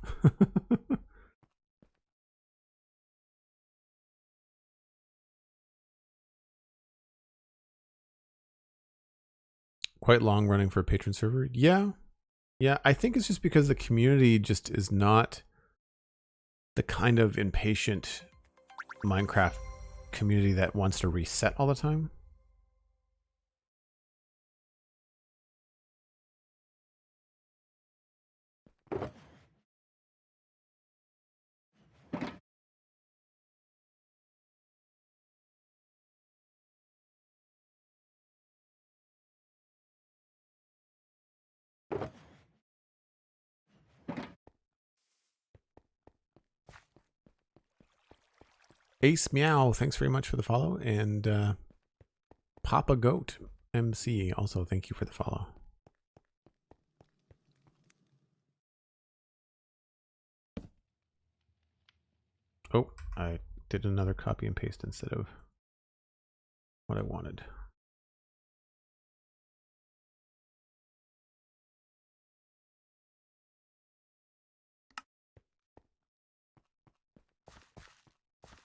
Quite long running for a patron server. Yeah. Yeah, I think it's just because the community just is not the kind of impatient Minecraft community that wants to reset all the time. Ace Meow, thanks very much for the follow. And Papa Goat MC, also thank you for the follow. Oh, I did another copy and paste instead of what I wanted.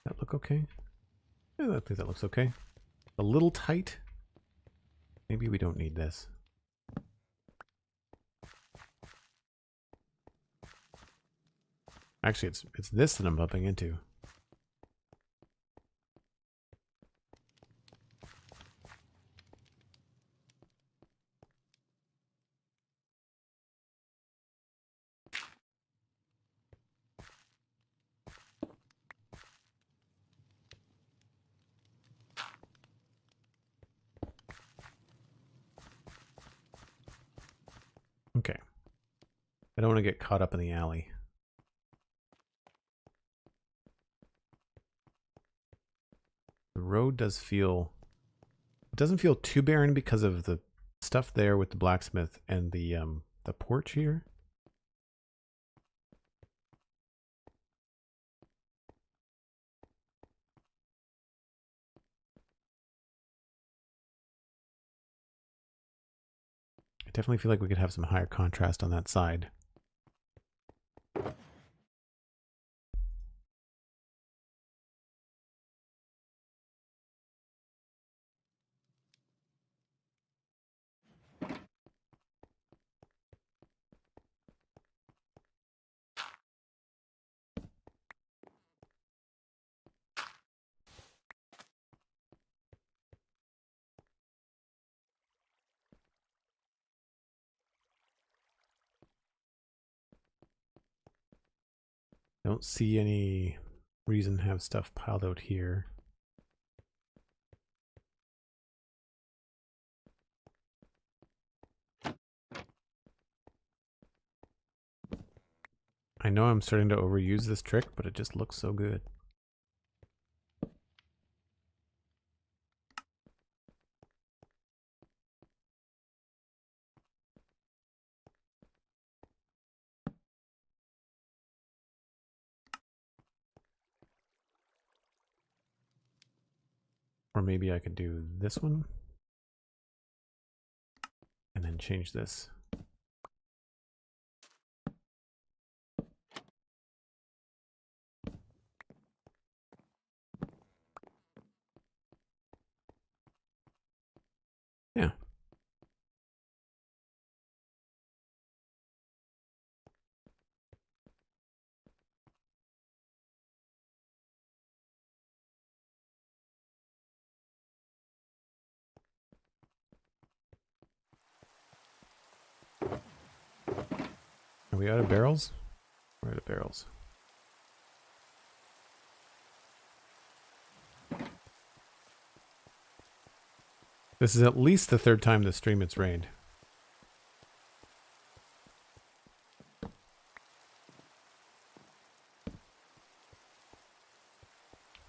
That look okay? Yeah, I think that looks okay. A little tight. Maybe we don't need this. Actually, it's this that I'm bumping into. Okay. I don't want to get caught up in the alley. The road does feel... It doesn't feel too barren because of the stuff there with the blacksmith and the porch here. I definitely feel like we could have some higher contrast on that side. Don't see any reason to have stuff piled out here. I know I'm starting to overuse this trick, but it just looks so good. Or maybe I could do this one and then change this. Yeah. Are we out of barrels? We're out of barrels. This is at least the 3rd time this stream it's rained.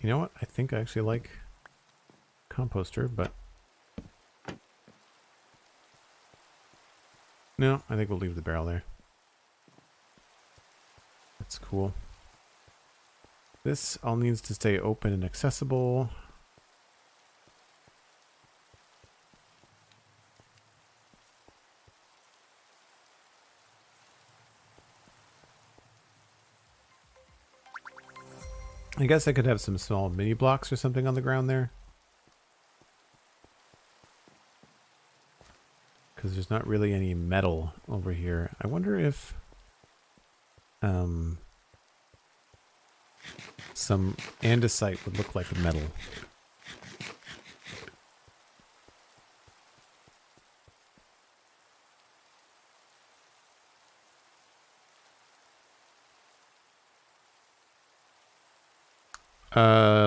You know what? I think I actually like composter, but No, I think we'll leave the barrel there. That's cool. This all needs to stay open and accessible. I guess I could have some small mini blocks or something on the ground there. Because there's not really any metal over here. I wonder if some andesite would look like metal.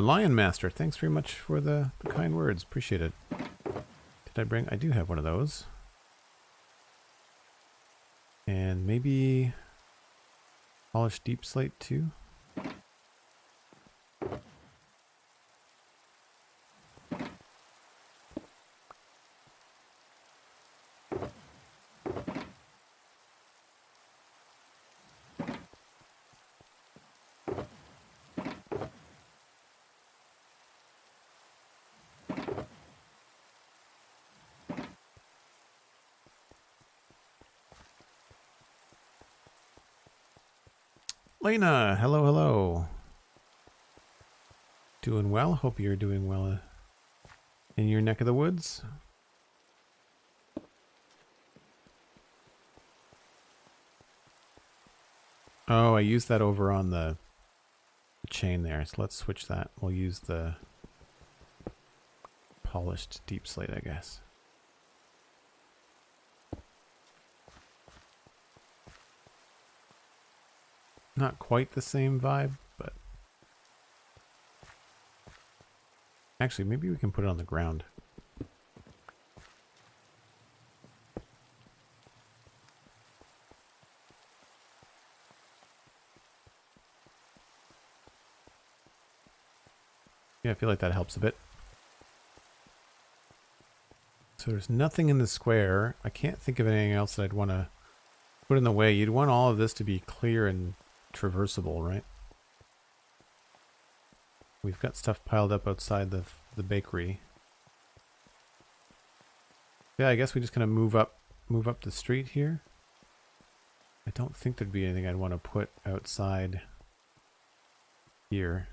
Lion Master, thanks very much for the kind words. Appreciate it. Did I bring? I do have one of those. And maybe polished deep slate too. Lena, hello, hello. Doing well? Hope you're doing well in your neck of the woods. Oh, I used that over on the chain there, so let's switch that. We'll use the polished deep slate, I guess. Not quite the same vibe, but actually maybe we can put it on the ground. Yeah, I feel like that helps a bit. So there's nothing in the square. I can't think of anything else that I'd want to put in the way. You'd want all of this to be clear and traversable, right? We've got stuff piled up outside the bakery. Yeah, I guess we just kind of move up the street here. I don't think there'd be anything I'd want to put outside here.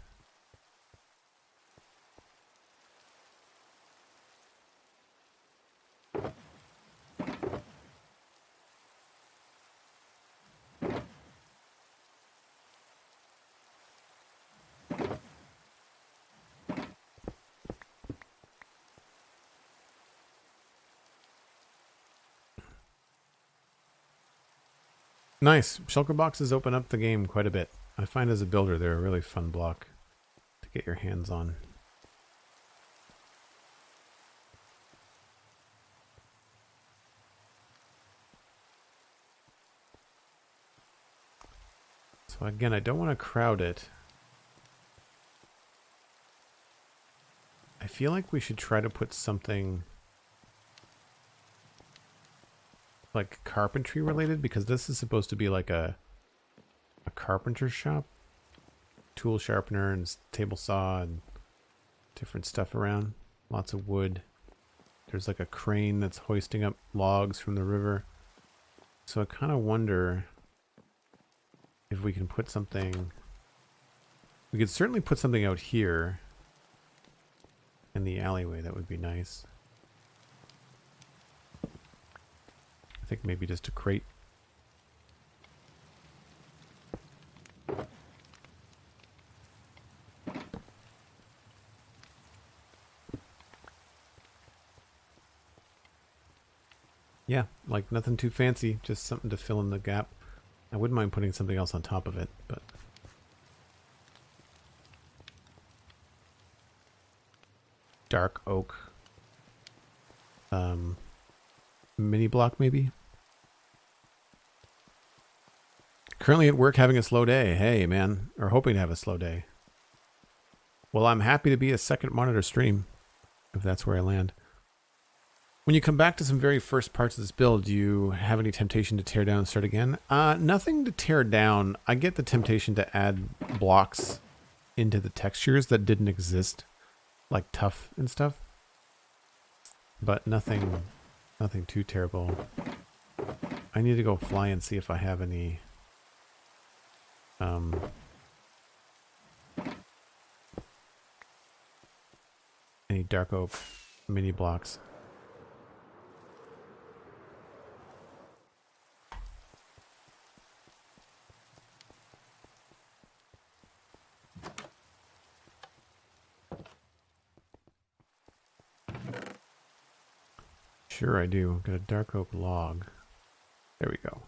Nice. Shulker boxes open up the game quite a bit. I find as a builder they're a really fun block to get your hands on. So again, I don't want to crowd it. I feel like we should try to put something like carpentry related, because this is supposed to be like a carpenter shop. Tool sharpener and table saw and different stuff around. Lots of wood. There's like a crane that's hoisting up logs from the river. So I kind of wonder if we can put something. We could certainly put something out here in the alleyway. That would be nice. I think maybe just a crate. Yeah, like nothing too fancy, just something to fill in the gap. I wouldn't mind putting something else on top of it, but dark oak mini block maybe. Currently at work having a slow day. Hey man, or hoping to have a slow day. Well, I'm happy to be a second monitor stream if that's where I land. When you come back to some very first parts of this build, do you have any temptation to tear down and start again? Nothing to tear down. I get the temptation to add blocks into the textures that didn't exist, like tuff and stuff. But nothing too terrible. I need to go fly and see if I have any dark oak mini blocks. Sure I do. Got a dark oak log. There we go.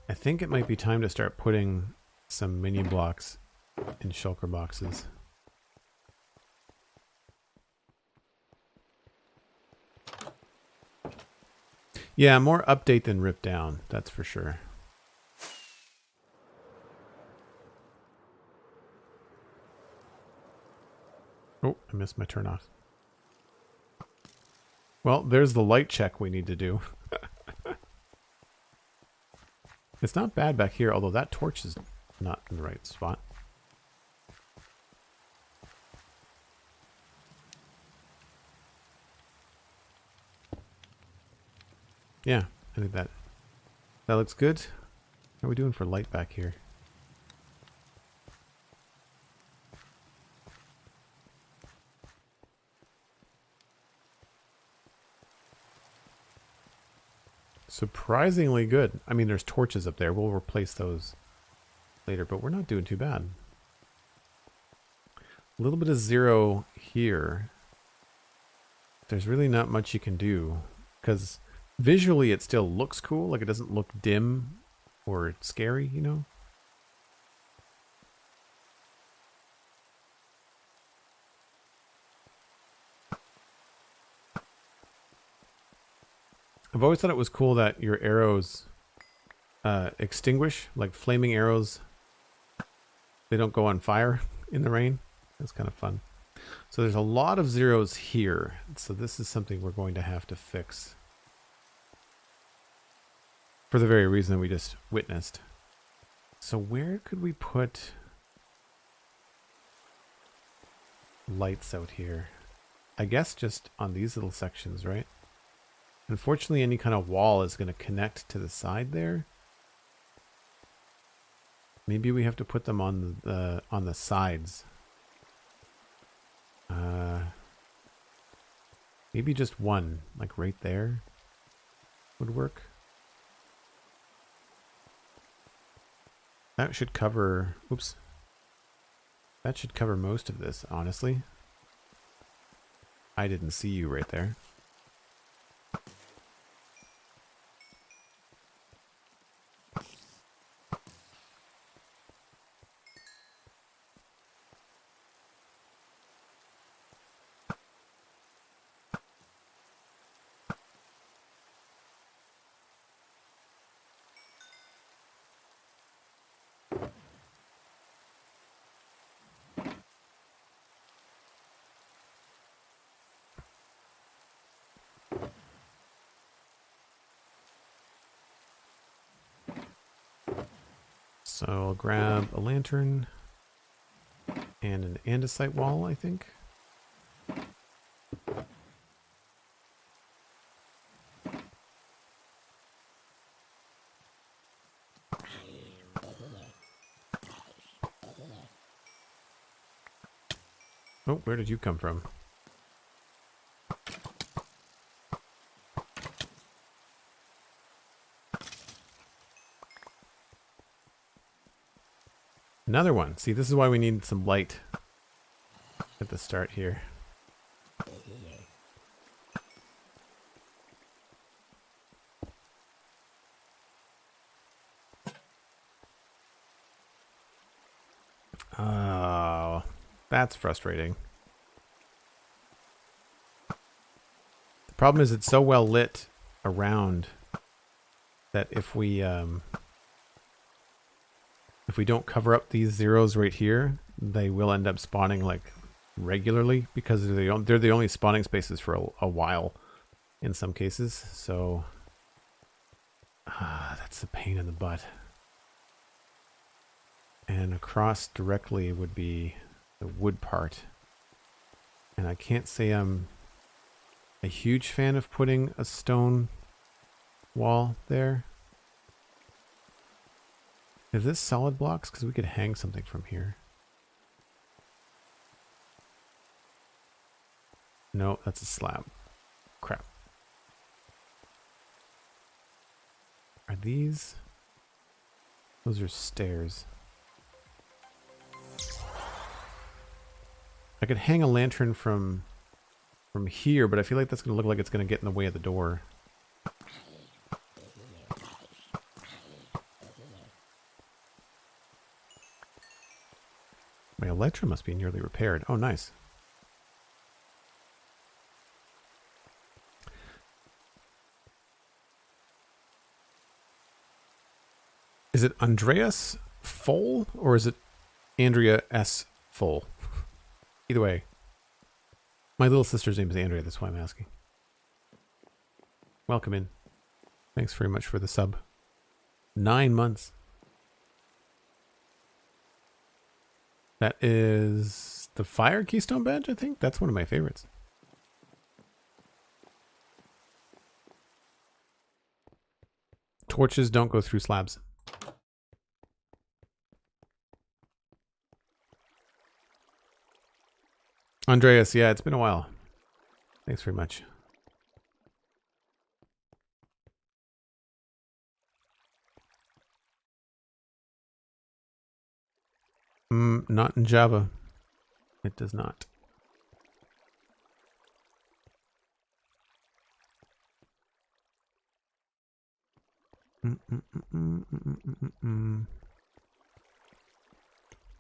I think it might be time to start putting some mini blocks in shulker boxes. Yeah, more update than rip down, that's for sure. Oh, I missed my turn off. Well, there's the light check we need to do. It's not bad back here, although that torch is not in the right spot. Yeah, I think that looks good. How are we doing for light back here? Surprisingly good. I mean, there's torches up there. We'll replace those later, but we're not doing too bad. A little bit of zero here. There's really not much you can do because visually it still looks cool. Like it doesn't look dim or scary, you know? I've always thought it was cool that your arrows extinguish, like flaming arrows. They don't go on fire in the rain. That's kind of fun. So there's a lot of zeros here. So this is something we're going to have to fix. For the very reason we just witnessed. So where could we put lights out here? I guess just on these little sections, right? Unfortunately, any kind of wall is going to connect to the side there. Maybe we have to put them on the sides. Maybe just one, like right there, would work. That should cover. Oops. That should cover most of this, honestly. I didn't see you right there. So I'll grab a lantern and an andesite wall, I think. Oh, where did you come from? Another one. See, this is why we need some light at the start here. Oh, that's frustrating. The problem is it's so well lit around that if we don't cover up these zeros right here, they will end up spawning like regularly because they're the only spawning spaces for a while in some cases. So that's a pain in the butt. And across directly would be the wood part. And I can't say I'm a huge fan of putting a stone wall there. Is this solid blocks? Because we could hang something from here. No, that's a slab. Crap. Are these? Those are stairs. I could hang a lantern from here, but I feel like that's going to look like it's going to get in the way of the door. My Elytra must be nearly repaired. Oh, nice. Is it Andreas Foal or is it Andrea S. Foal? Either way. My little sister's name is Andrea, that's why I'm asking. Welcome in. Thanks very much for the sub. 9 months. That is the Fire Keystone Badge, I think? That's one of my favorites. Torches don't go through slabs. Andreas, yeah, it's been a while. Thanks very much. Not in Java. It does not.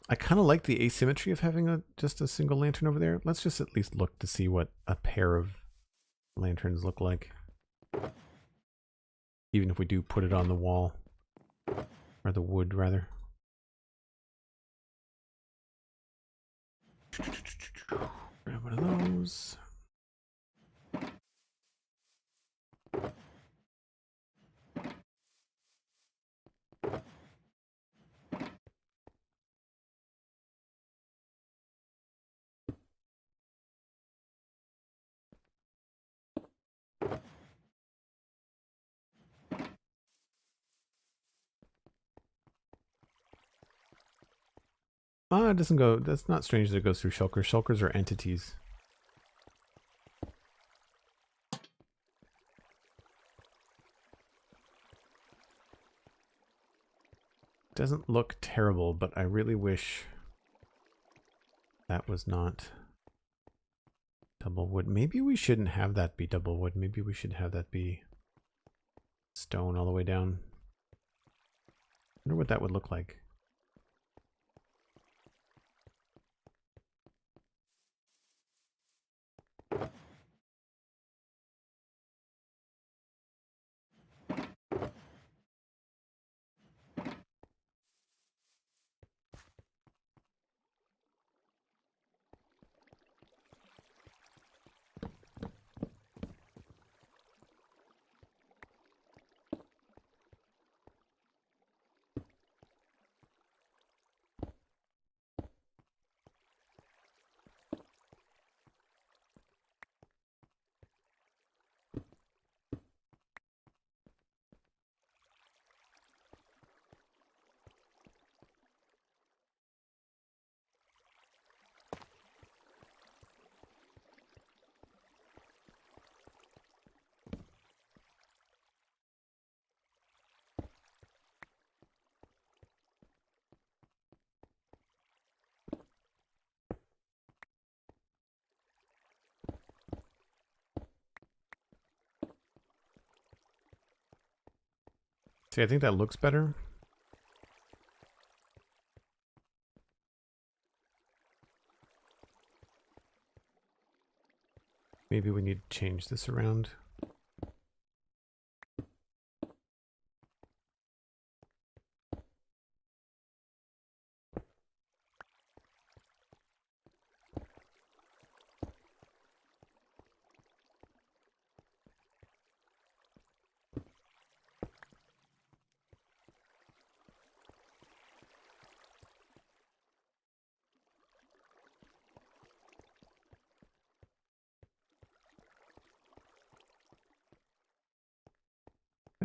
I kind of like the asymmetry of having just a single lantern over there. Let's just at least look to see what a pair of lanterns look like. Even if we do put it on the wall. Or the wood, rather. Grab one of those. It doesn't go. That's not strange that it goes through shulkers. Shulkers are entities. Doesn't look terrible, but I really wish that was not double wood. Maybe we shouldn't have that be double wood. Maybe we should have that be stone all the way down. I wonder what that would look like. See, I think that looks better. Maybe we need to change this around.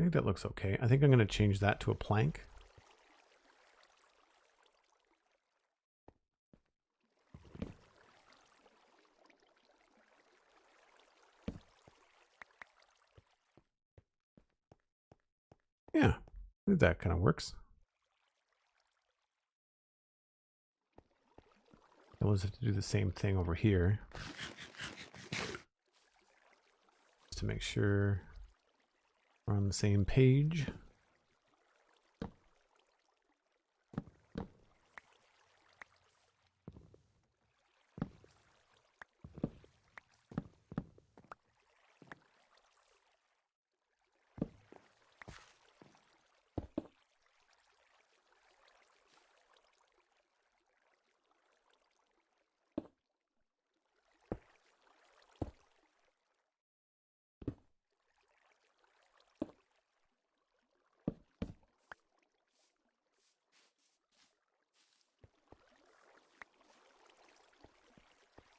I think that looks okay. I think I'm going to change that to a plank. Yeah, I think that kind of works. I will just have to do the same thing over here. Just to make sure we're on the same page.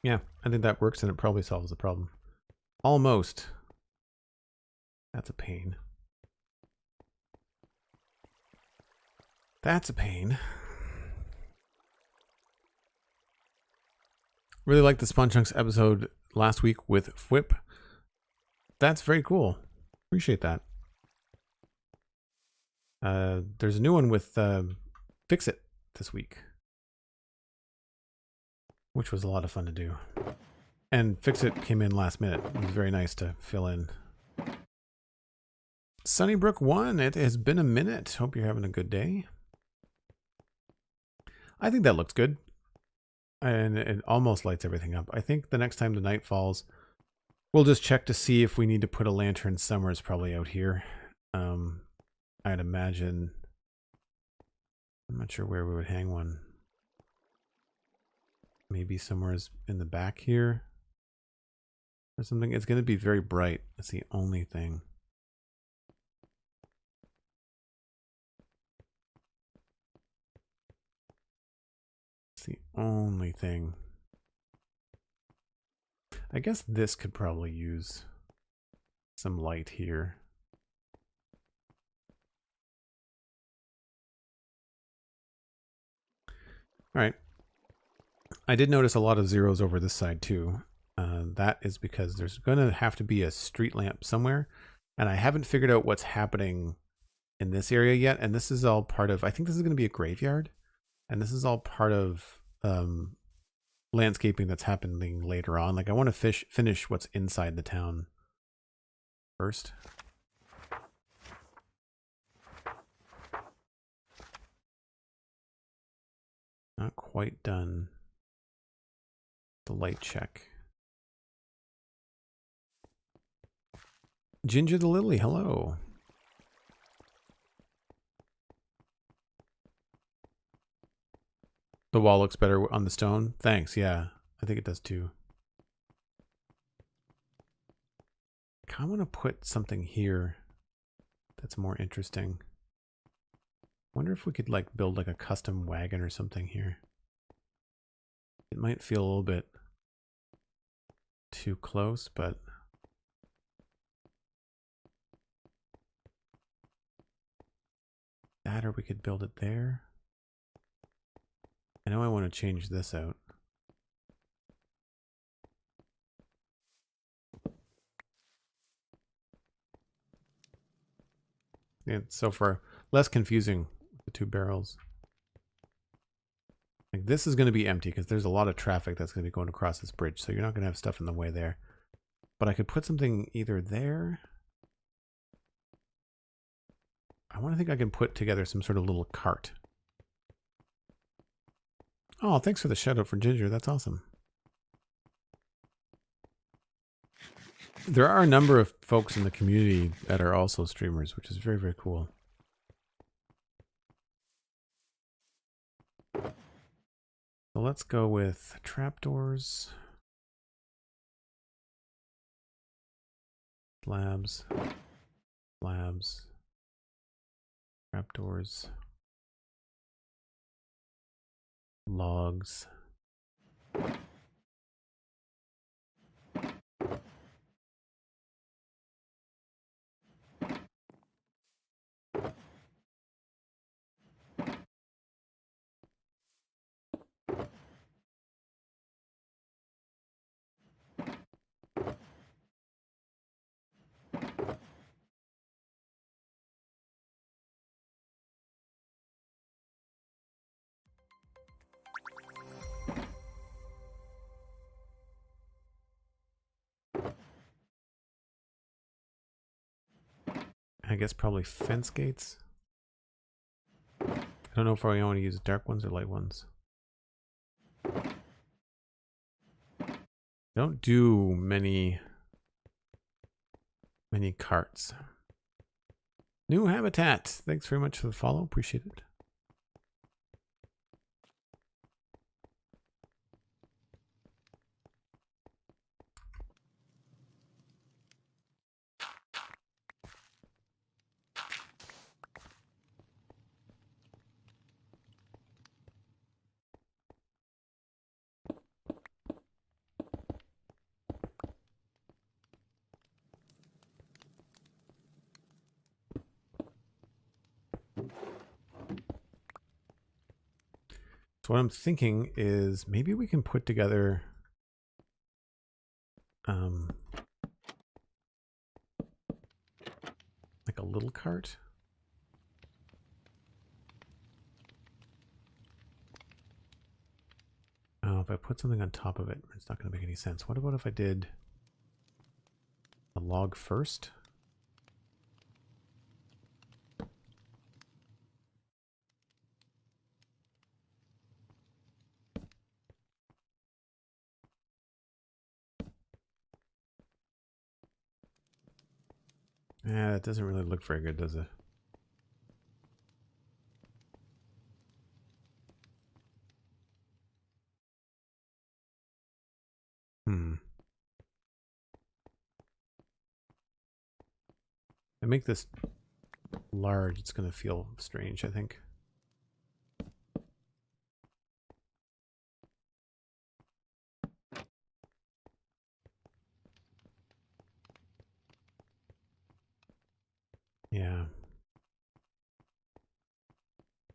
Yeah, I think that works and it probably solves the problem. Almost. That's a pain. That's a pain. Really liked the Spawn Chunks episode last week with Fwip. That's very cool. Appreciate that. There's a new one with Fix It this week, which was a lot of fun to do. And Fix It came in last minute. It was very nice to fill in. Sunnybrook1, it has been a minute. Hope you're having a good day. I think that looks good. And it almost lights everything up. I think the next time the night falls, we'll just check to see if we need to put a lantern somewhere. It's probably out here. I'd imagine. I'm not sure where we would hang one. Maybe somewhere in the back here or something. It's going to be very bright. That's the only thing. It's the only thing. I guess this could probably use some light here. All right. I did notice a lot of zeros over this side too. That is because there's going to have to be a street lamp somewhere. And I haven't figured out what's happening in this area yet. And this is all part of, I think this is going to be a graveyard. And this is all part of landscaping that's happening later on. Like I want to finish what's inside the town first. Not quite done the light check. Ginger the Lily, hello. The wall looks better on the stone. Thanks, yeah. I think it does too. I kind of want to put something here that's more interesting. Wonder if we could like build like a custom wagon or something here. It might feel a little bit too close, but that, or we could build it there. I know I want to change this out. Yeah, so for less confusing with the two barrels. Like this is going to be empty because there's a lot of traffic that's going to be going across this bridge. So you're not going to have stuff in the way there. But I could put something either there. I want to think I can put together some sort of little cart. Oh, thanks for the shout out for Ginger. That's awesome. There are a number of folks in the community that are also streamers, which is very, very cool. So let's go with trapdoors, slabs, slabs, trapdoors, logs. I guess probably fence gates. I don't know if I want to use dark ones or light ones. Don't do many carts. New habitat. Thanks very much for the follow. Appreciate it. So what I'm thinking is maybe we can put together like a little cart. Oh, if I put something on top of it, it's not going to make any sense. What about if I did a log first? Yeah, that doesn't really look very good, does it? I make this large, it's going to feel strange, I think. Yeah. A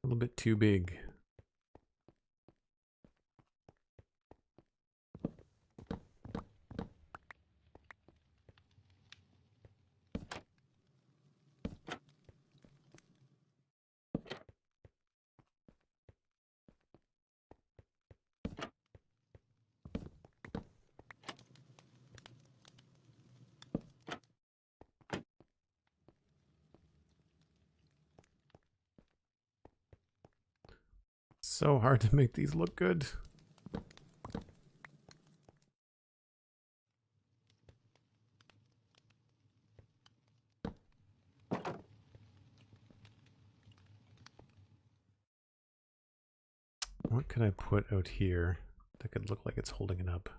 little bit too big. So hard to make these look good. What could I put out here that could look like it's holding it up?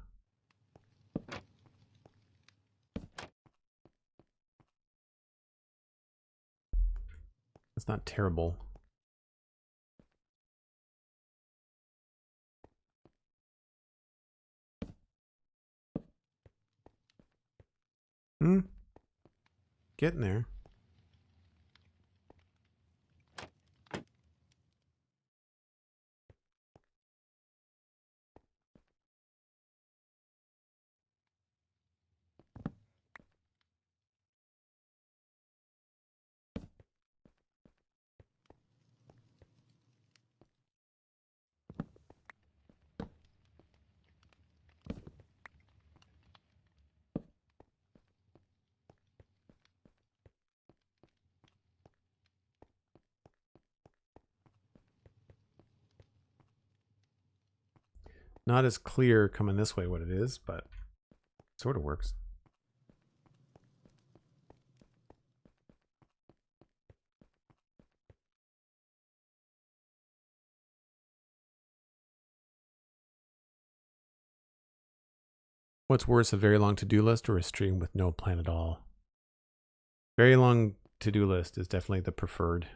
That's not terrible. Getting there. Not as clear coming this way what it is, but sort of works. What's worse, a very long to-do list or a stream with no plan at all? Very long to-do list is definitely the preferred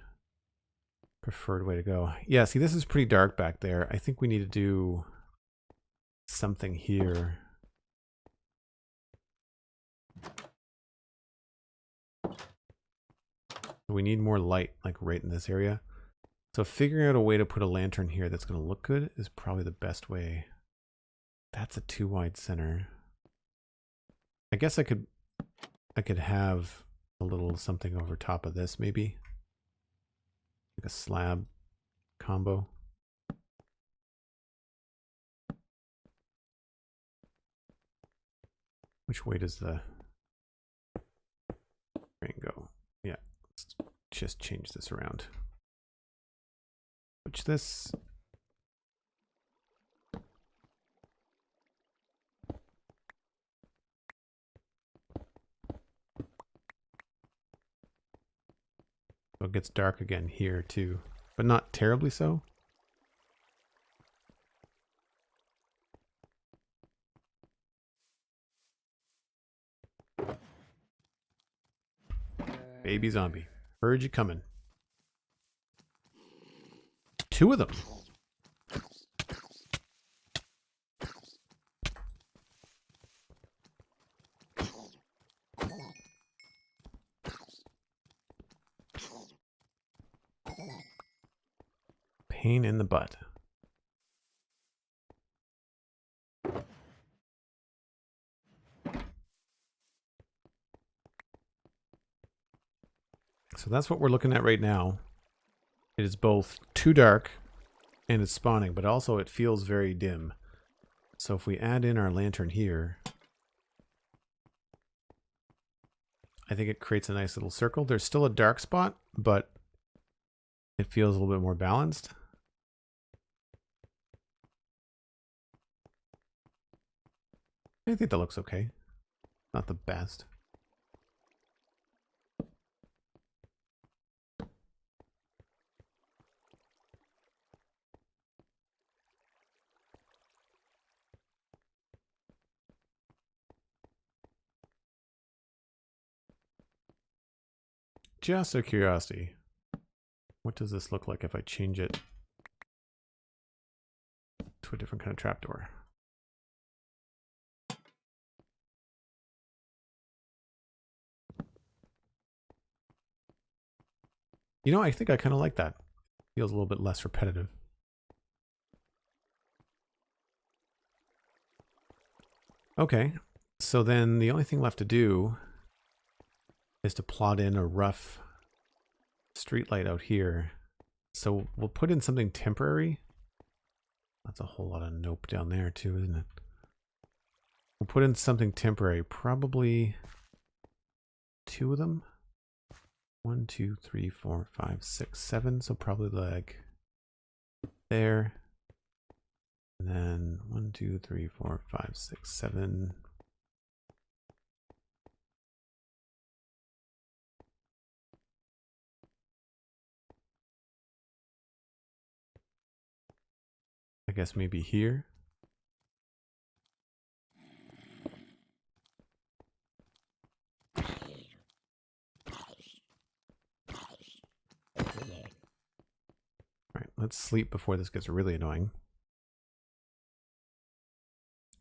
way to go. Yeah, see, this is pretty dark back there. I think we need to do something here. We need more light, like right in this area. So figuring out a way to put a lantern here that's going to look good is probably the best way. That's a too wide center. I guess I could have a little something over top of this, maybe. Like a slab combo. Which way does the train go? Yeah, just change this around. Switch this. So it gets dark again here too, but not terribly so. Baby zombie. Heard you coming. 2 of them. Pain in the butt. So that's what we're looking at right now. It is both too dark and it's spawning, but also it feels very dim. So if we add in our lantern here, I think it creates a nice little circle. There's still a dark spot, but it feels a little bit more balanced. I think that looks okay. Not the best. Just out of curiosity, what does this look like if I change it to a different kind of trapdoor? You know, I think I kind of like that. Feels a little bit less repetitive. Okay, so then the only thing left to do is to plot in a rough street light out here. So we'll put in something temporary. That's a whole lot of nope down there too, isn't it? We'll put in something temporary, probably 2 of them. 1, 2, 3, 4, 5, 6, 7. So probably like there. And then 1, 2, 3, 4, 5, 6, 7. I guess maybe here. Alright, let's sleep before this gets really annoying.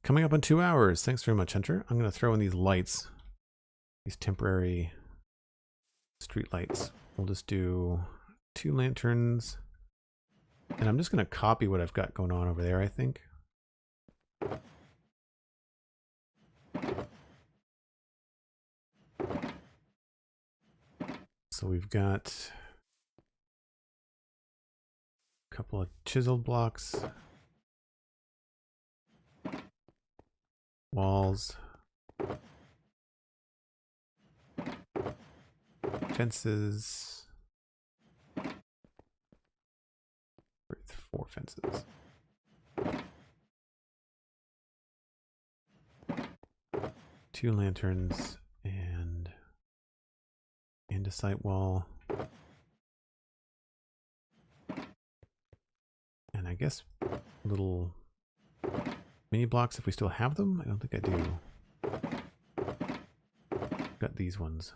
Coming up in 2 hours. Thanks very much, Hunter. I'm going to throw in these lights. These temporary street lights. We'll just do 2 lanterns. And I'm just going to copy what I've got going on over there, I think. So we've got a couple of chiseled blocks. Walls. Fences. 4 fences. Two lanterns and andesite wall. And I guess little mini blocks if we still have them. I don't think I do. Got these ones.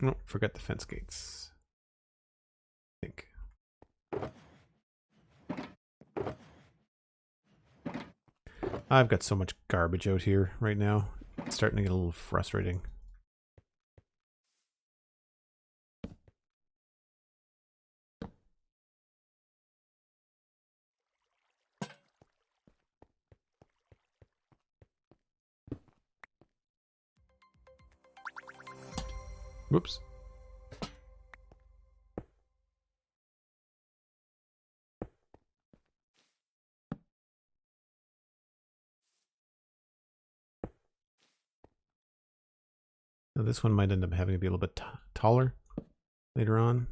Oh, forget the fence gates. I think. I've got so much garbage out here right now. It's starting to get a little frustrating. Whoops. Now this one might end up having to be a little bit taller later on.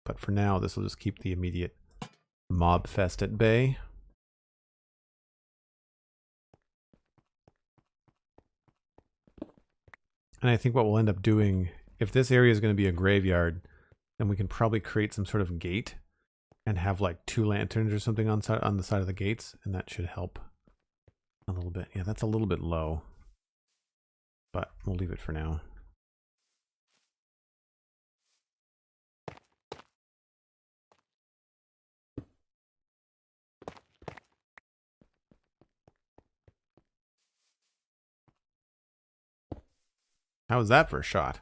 But for now, this will just keep the immediate mob fest at bay. And I think what we'll end up doing, if this area is going to be a graveyard, then we can probably create some sort of gate and have like 2 lanterns or something on the side of the gates, and that should help a little bit. Yeah, that's a little bit low, but we'll leave it for now. How was that for a shot?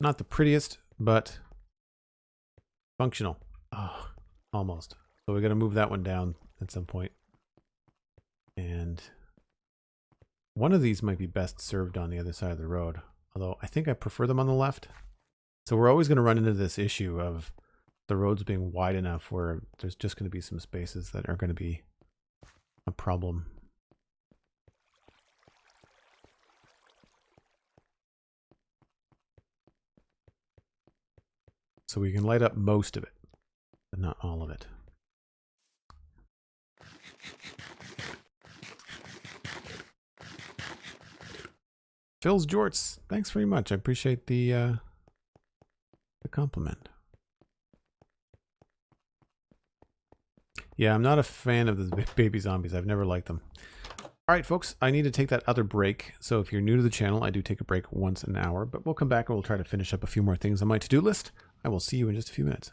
Not the prettiest, but functional. Oh, almost. So we got to move that one down at some point. And one of these might be best served on the other side of the road. Although I think I prefer them on the left. So we're always going to run into this issue of the roads being wide enough where there's just going to be some spaces that are going to be a problem. So we can light up most of it, but not all of it. Phil's Jorts, thanks very much. I appreciate the compliment. Yeah, I'm not a fan of the baby zombies. I've never liked them. All right, folks, I need to take that other break. So if you're new to the channel, I do take a break once an hour, but we'll come back and we'll try to finish up a few more things on my to-do list. I will see you in just a few minutes.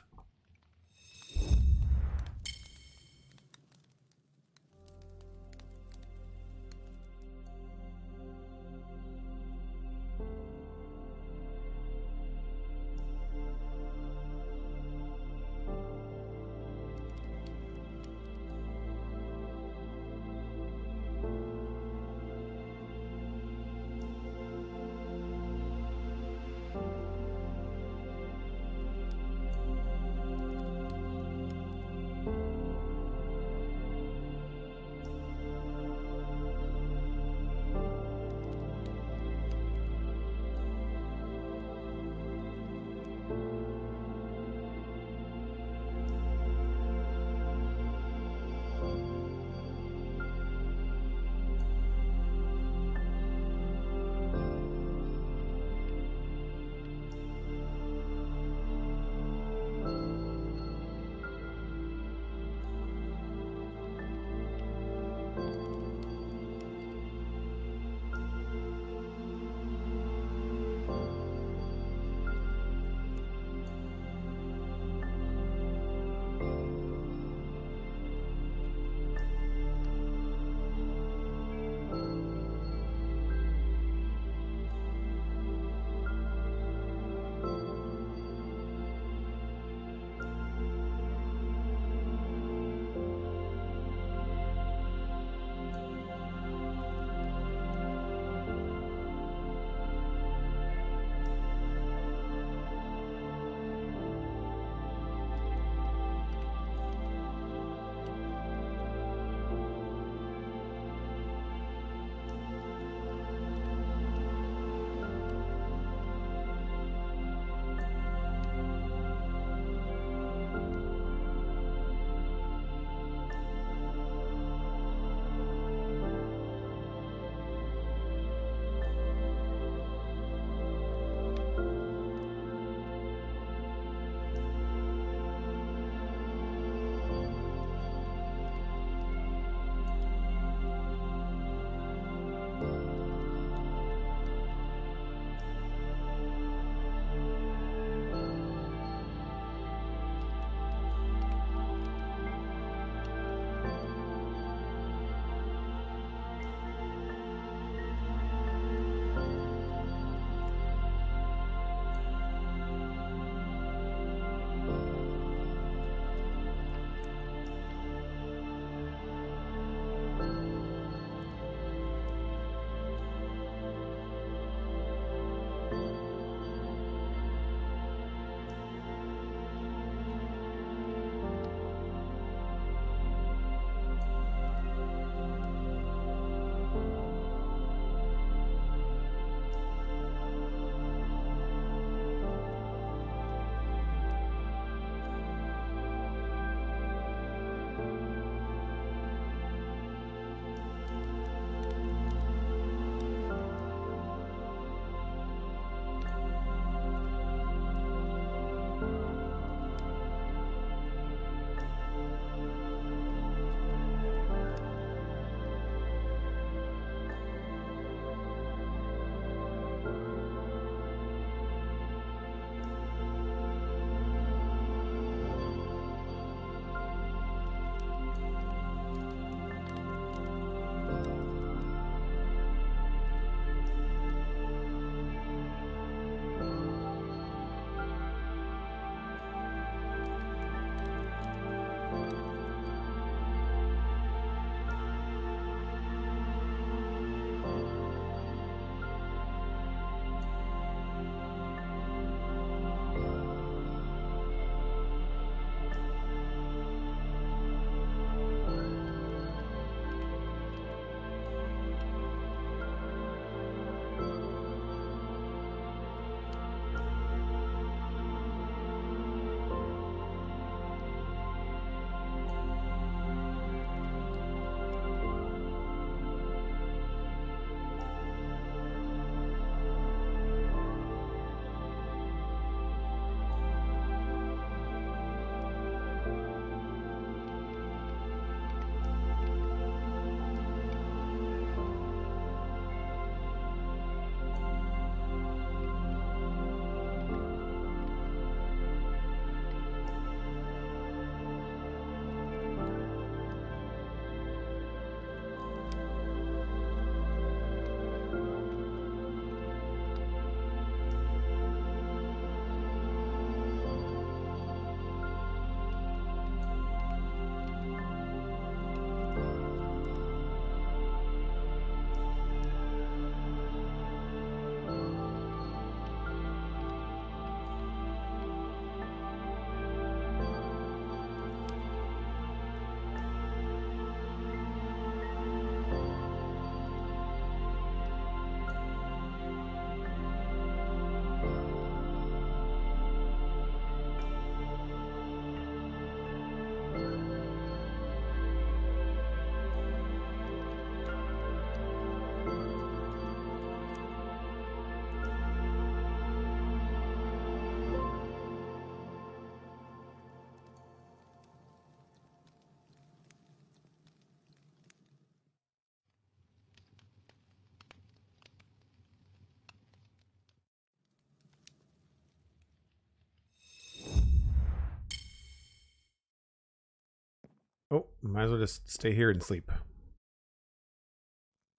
Oh, might as well just stay here and sleep.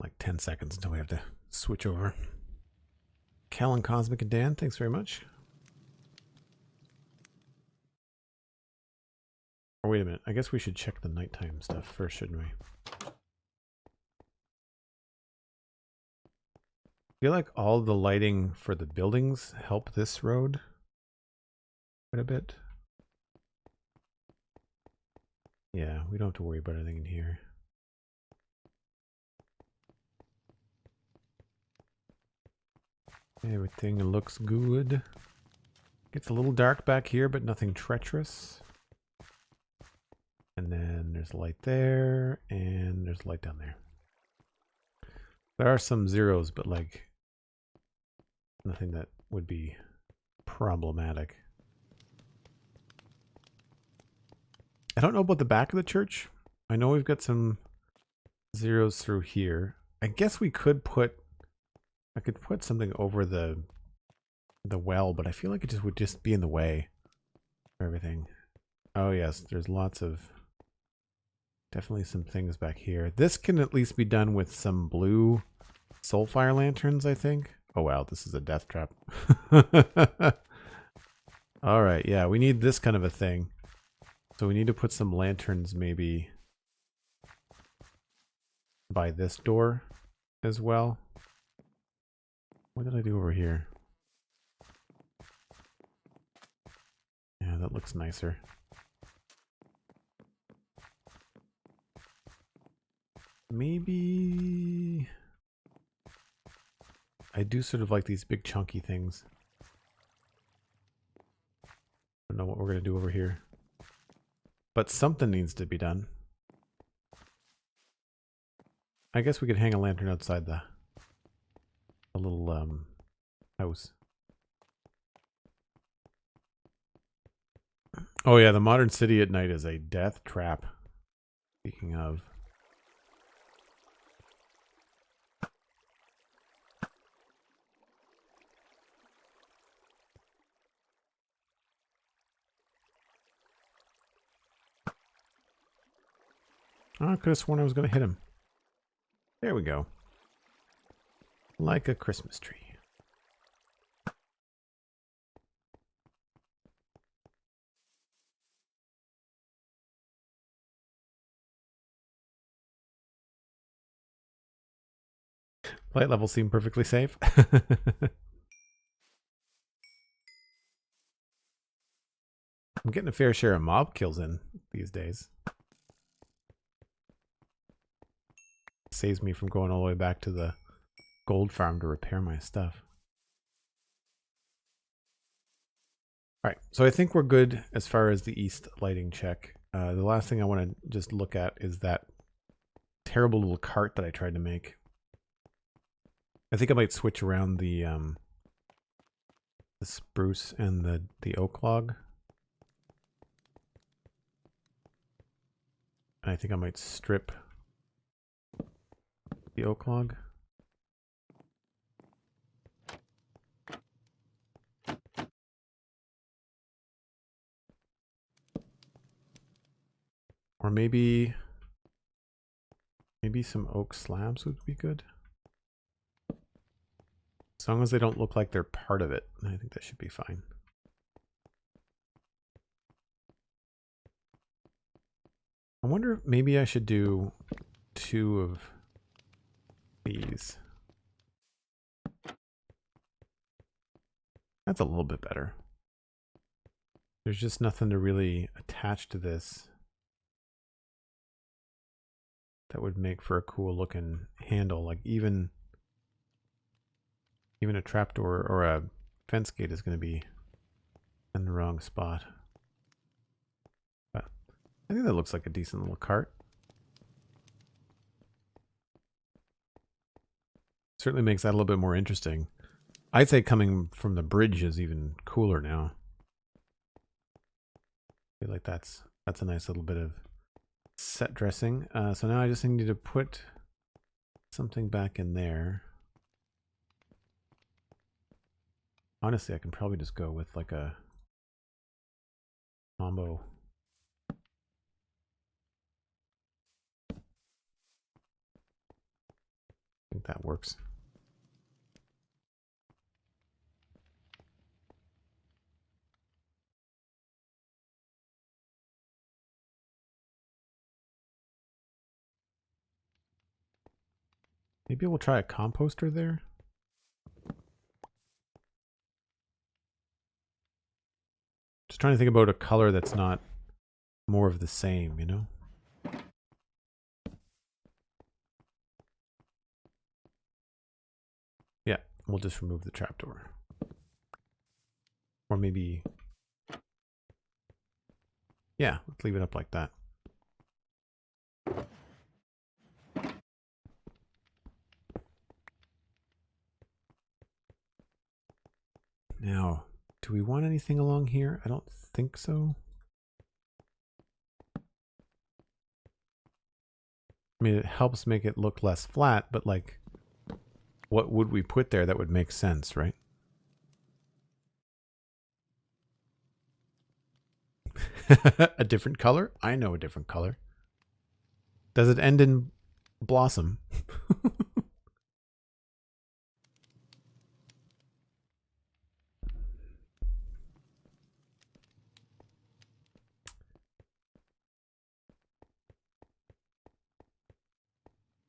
Like 10 seconds until we have to switch over. Kellen, Cosmic, and Dan, thanks very much. Oh, wait a minute. I guess we should check the nighttime stuff first, shouldn't we? I feel like all the lighting for the buildings help this road quite a bit. Yeah, we don't have to worry about anything in here. Everything looks good. Gets a little dark back here, but nothing treacherous. And then there's light there, and there's light down there. There are some zeros, but like nothing that would be problematic. I don't know about the back of the church. I know we've got some zeros through here. I guess we could put, I could put something over the well, but I feel like it just would just be in the way for everything. Oh yes, there's lots of, definitely some things back here. This can at least be done with some blue soulfire lanterns, I think. Oh wow, this is a death trap. All right, yeah, we need this kind of a thing. So we need to put some lanterns maybe by this door as well. What did I do over here? Yeah, that looks nicer. Maybe I do sort of like these big chunky things. I don't know what we're going to do over here. But something needs to be done. I guess we could hang a lantern outside the little house. Oh yeah, the modern city at night is a death trap. Speaking of. Oh, I could have sworn I was going to hit him. There we go. Like a Christmas tree. Light levels seem perfectly safe. I'm getting a fair share of mob kills in these days. Saves me from going all the way back to the gold farm to repair my stuff. Alright, so I think we're good as far as the east lighting check. The last thing I want to just look at is that terrible little cart that I tried to make. I think I might switch around the spruce and the oak log. And I think I might strip the oak log. Or maybe some oak slabs would be good. As long as they don't look like they're part of it, I think that should be fine. I wonder if maybe I should do 2 of these. That's a little bit better. There's just nothing to really attach to this that would make for a cool looking handle. Like even a trapdoor or a fence gate is going to be in the wrong spot. But I think that looks like a decent little cart. Certainly makes that a little bit more interesting. I'd say coming from the bridge is even cooler now. I feel like that's a nice little bit of set dressing. So now I just need to put something back in there. Honestly, I can probably just go with like a combo. that works. Maybe we'll try a composter there. Just trying to think about a color that's not more of the same, you know? Yeah, we'll just remove the trapdoor. Or maybe... yeah, let's leave it up like that. Now, do we want anything along here? I don't think so. I mean, it helps make it look less flat, but like, what would we put there that would make sense, right? A different color? I know a different color. Does it end in blossom?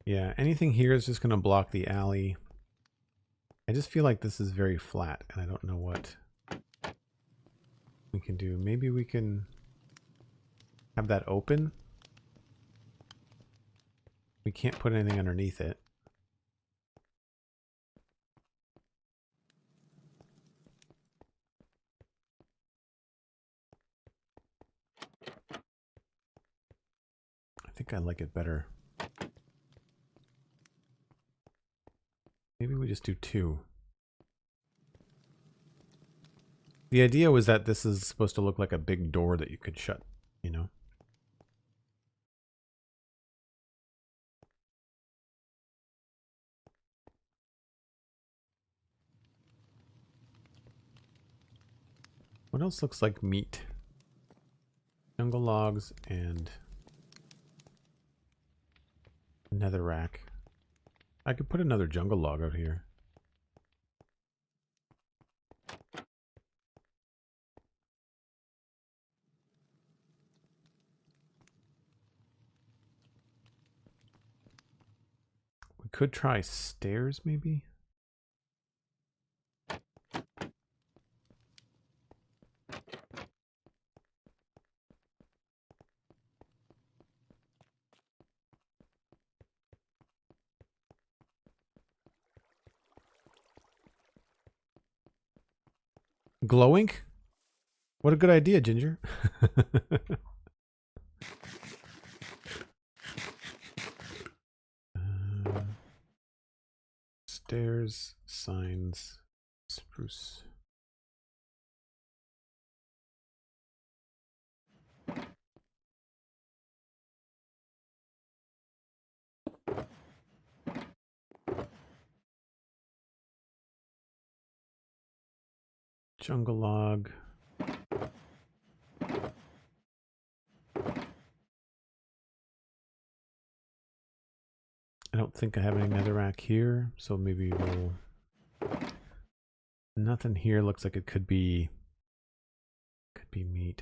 Yeah, anything here is just going to block the alley. I just feel like this is very flat, and I don't know what we can do. Maybe we can have that open. We can't put anything underneath it. I think I like it better. Maybe we just do 2. The idea was that this is supposed to look like a big door that you could shut, you know? What else looks like meat? Jungle logs and nether rack. I could put another jungle log out here. We could try stairs, maybe? Glow ink? What a good idea, Ginger. Stairs, signs, spruce. Jungle log. I don't think I have any netherrack here, so maybe we'll... Nothing here looks like it could be meat.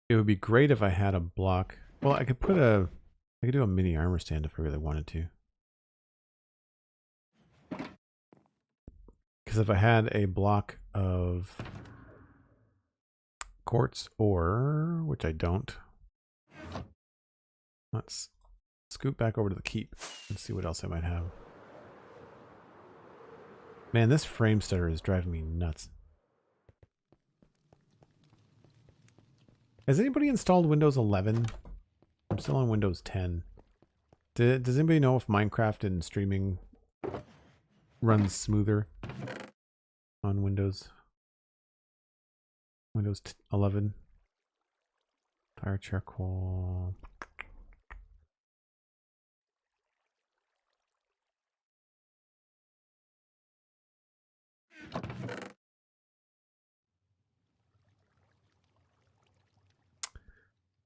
It would be great if I had a block. Well, I could do a mini armor stand if I really wanted to. Because if I had a block of quartz ore, which I don't, let's scoot back over to the keep and see what else I might have. Man, this frame stutter is driving me nuts. Has anybody installed Windows 11? I'm still on Windows 10. Does anybody know if Minecraft and streaming runs smoother on Windows 11? Fire charcoal.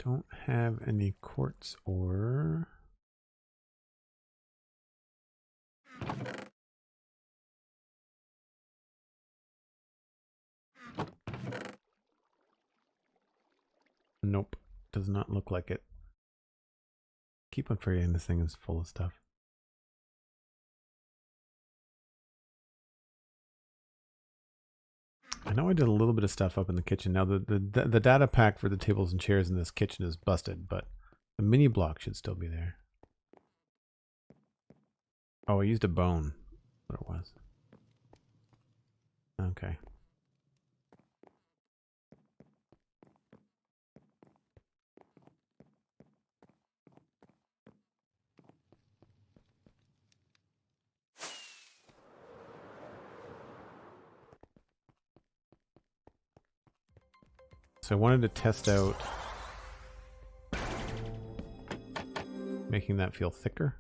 Don't have any quartz ore. Nope, does not look like it. Keep on forgetting this thing is full of stuff. I know I did a little bit of stuff up in the kitchen. Now the data pack for the tables and chairs in this kitchen is busted, but the mini block should still be there. Oh, I used a bone. What it was. Okay. So I wanted to test out making that feel thicker.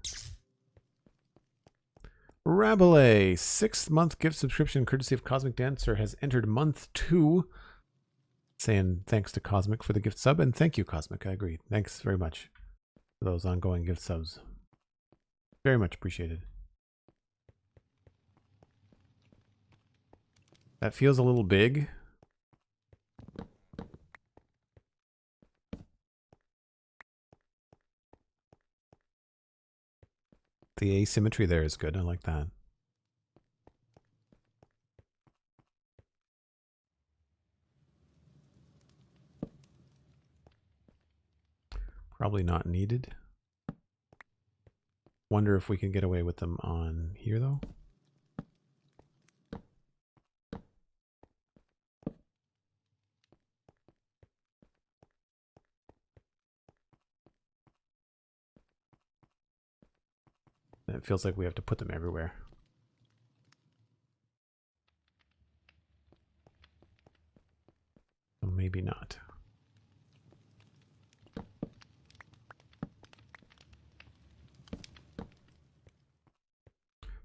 Rabelais, 6-month gift subscription courtesy of Cosmic Dancer has entered month 2. Saying thanks to Cosmic for the gift sub, and thank you, Cosmic. I agree. Thanks very much for those ongoing gift subs. Very much appreciated. That feels a little big. The asymmetry there is good. I like that. Probably not needed. Wonder if we can get away with them on here, though. It feels like we have to put them everywhere. So maybe not.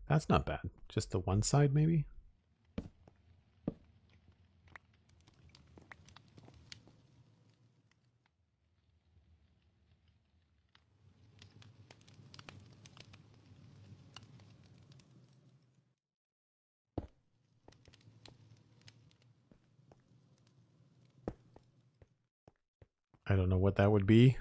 That's not bad. Just the one side, maybe? I don't know what that would be.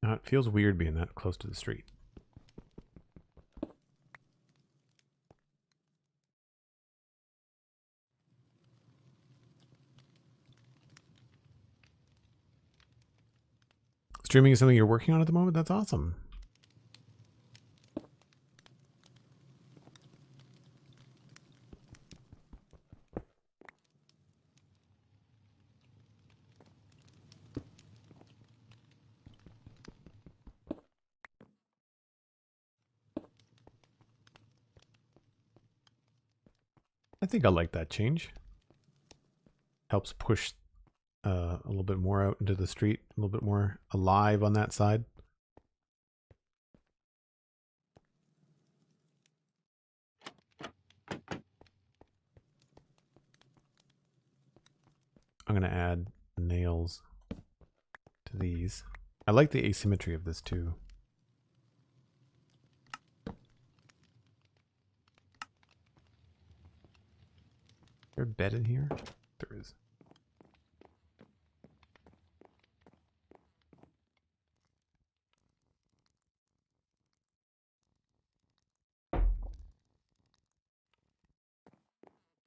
Now it feels weird being that close to the street. Streaming is something you're working on at the moment? That's awesome. I think I like that change. Helps push a little bit more out into the street, a little bit more alive on that side. I'm going to add nails to these. I like the asymmetry of this too. Is there a bed in here? There is.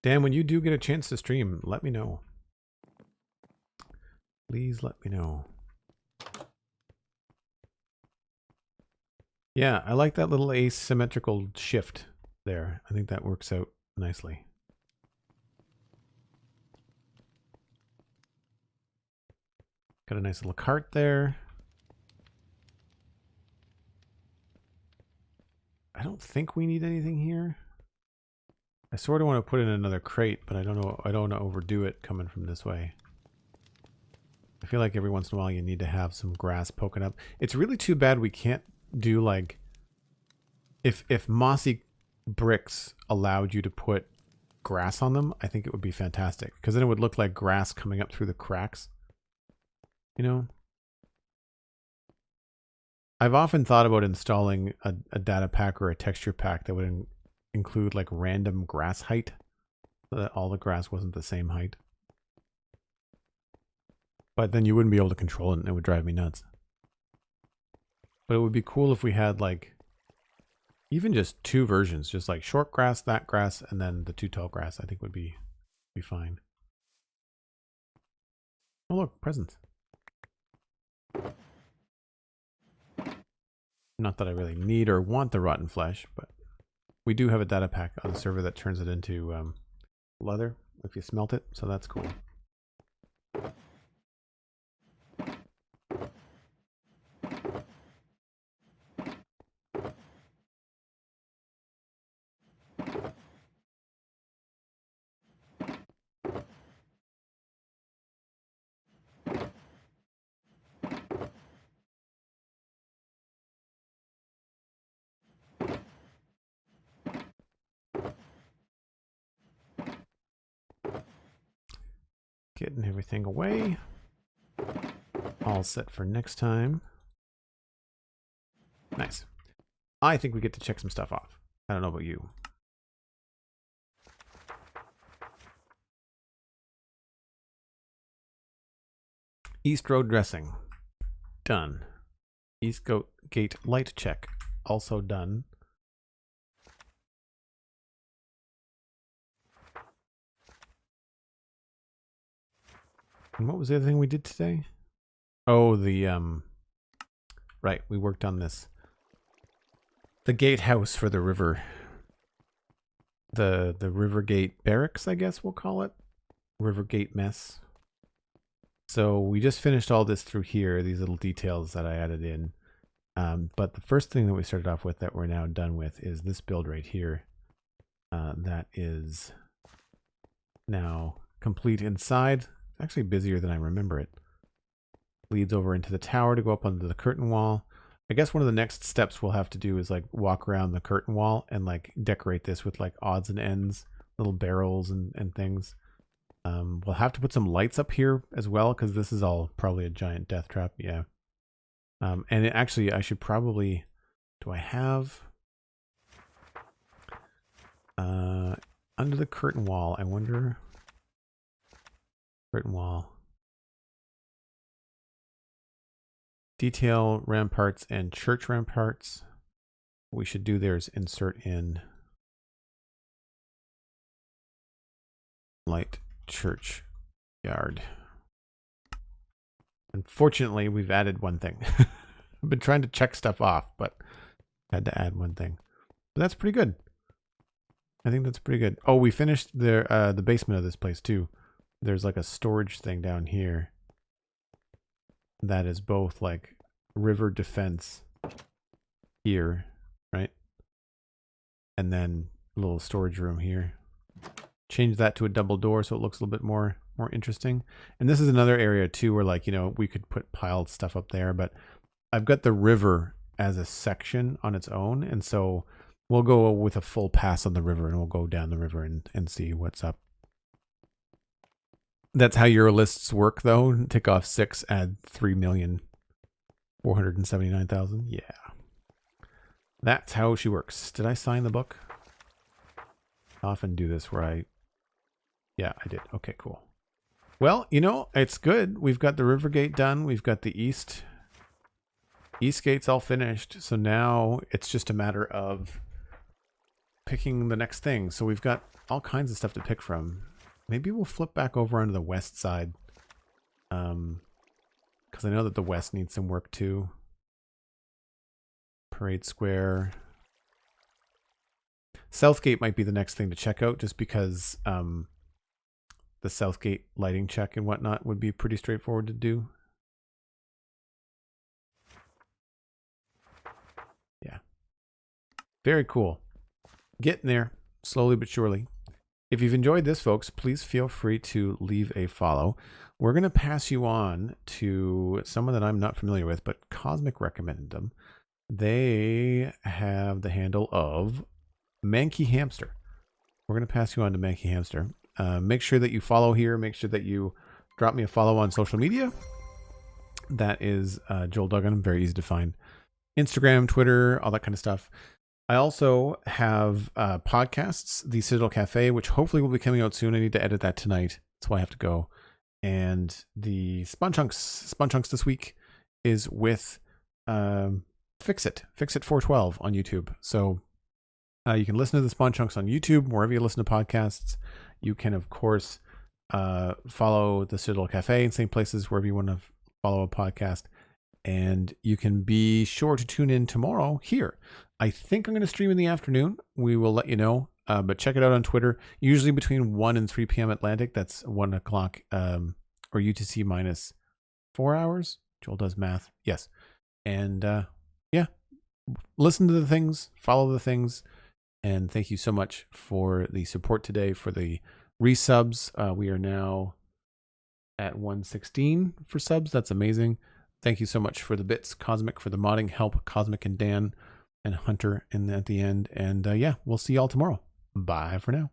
Dan, when you do get a chance to stream, let me know. Please let me know. Yeah, I like that little asymmetrical shift there. I think that works out nicely. Got a nice little cart there. I don't think we need anything here. I sort of want to put in another crate, but I don't know. I don't want to overdo it coming from this way. I feel like every once in a while you need to have some grass poking up. It's really too bad we can't do like if mossy bricks allowed you to put grass on them, I think it would be fantastic because then it would look like grass coming up through the cracks. You know? I've often thought about installing a data pack or a texture pack that would include like random grass height so that all the grass wasn't the same height. But then you wouldn't be able to control it and it would drive me nuts. But it would be cool if we had like even just 2 versions, just like short grass, that grass, and then the 2 tall grass, I think would be fine. Oh look, presents. Not that I really need or want the rotten flesh, but we do have a data pack on the server that turns it into leather if you smelt it, so that's cool. Getting everything away. All set for next time. Nice. I think we get to check some stuff off. I don't know about you. East Road dressing. Done. East Gate light check. Also done. And what was the other thing we did today? Oh, the right, we worked on this. The gatehouse for the river. The Rivergate barracks, I guess we'll call it. Rivergate mess. So we just finished all this through here, these little details that I added in. But the first thing that we started off with that we're now done with is this build right here. That is now complete inside. Actually busier than I remember it. Leads over into the tower to go up onto the curtain wall. I guess one of the next steps we'll have to do is like walk around the curtain wall and like decorate this with like odds and ends, little barrels and things. We'll have to put some lights up here as well because this is all probably a giant death trap. Yeah. And actually I should probably, do I have under the curtain wall, I wonder. Curtain wall. Detail ramparts and church ramparts. What we should do there is insert in light church yard. Unfortunately, we've added one thing. I've been trying to check stuff off, but had to add one thing. But that's pretty good. I think that's pretty good. Oh, we finished the basement of this place too. There's like a storage thing down here that is both like river defense here, right? And then a little storage room here. Change that to a double door so it looks a little bit more interesting. And this is another area too where like, you know, we could put piled stuff up there, but I've got the river as a section on its own, and so we'll go with a full pass on the river and we'll go down the river and see what's up. That's how your lists work, though. Tick off 6, add 3,479,000. Yeah. That's how she works. Did I sign the book? I often do this where I... Yeah, I did. Okay, cool. Well, you know, it's good. We've got the river gate done. We've got the east gate's all finished. So now it's just a matter of picking the next thing. So we've got all kinds of stuff to pick from. Maybe we'll flip back over onto the west side. Because I know that the west needs some work too. Parade Square. Southgate might be the next thing to check out just because the Southgate lighting check and whatnot would be pretty straightforward to do. Yeah. Very cool. Getting there, slowly but surely. If you've enjoyed this, folks, please feel free to leave a follow. We're going to pass you on to someone that I'm not familiar with, but Cosmic recommended them. They have the handle of Manky Hamster. We're going to pass you on to Manky Hamster. Make sure that you follow here. Make sure that you drop me a follow on social media. That is Joel Duggan. Very easy to find. Instagram, Twitter, all that kind of stuff. I also have podcasts, the Citadel Cafe, which hopefully will be coming out soon. I need to edit that tonight. That's why I have to go. And the Spawn Chunks this week is with Fix It 412 on YouTube. So you can listen to the Spawn Chunks on YouTube, wherever you listen to podcasts. You can, of course, follow the Citadel Cafe in same places, wherever you want to follow a podcast. And you can be sure to tune in tomorrow here. I think I'm going to stream in the afternoon. We will let you know. But check it out on Twitter. Usually between 1 and 3 p.m. Atlantic. That's 1 o'clock or UTC minus 4 hours. Joel does math. Yes. And yeah, listen to the things, follow the things. And thank you so much for the support today, for the resubs. We are now at 116 for subs. That's amazing. Thank you so much for the bits, Cosmic, for the modding help, Cosmic and Dan and Hunter at the end. And yeah, we'll see y'all tomorrow. Bye for now.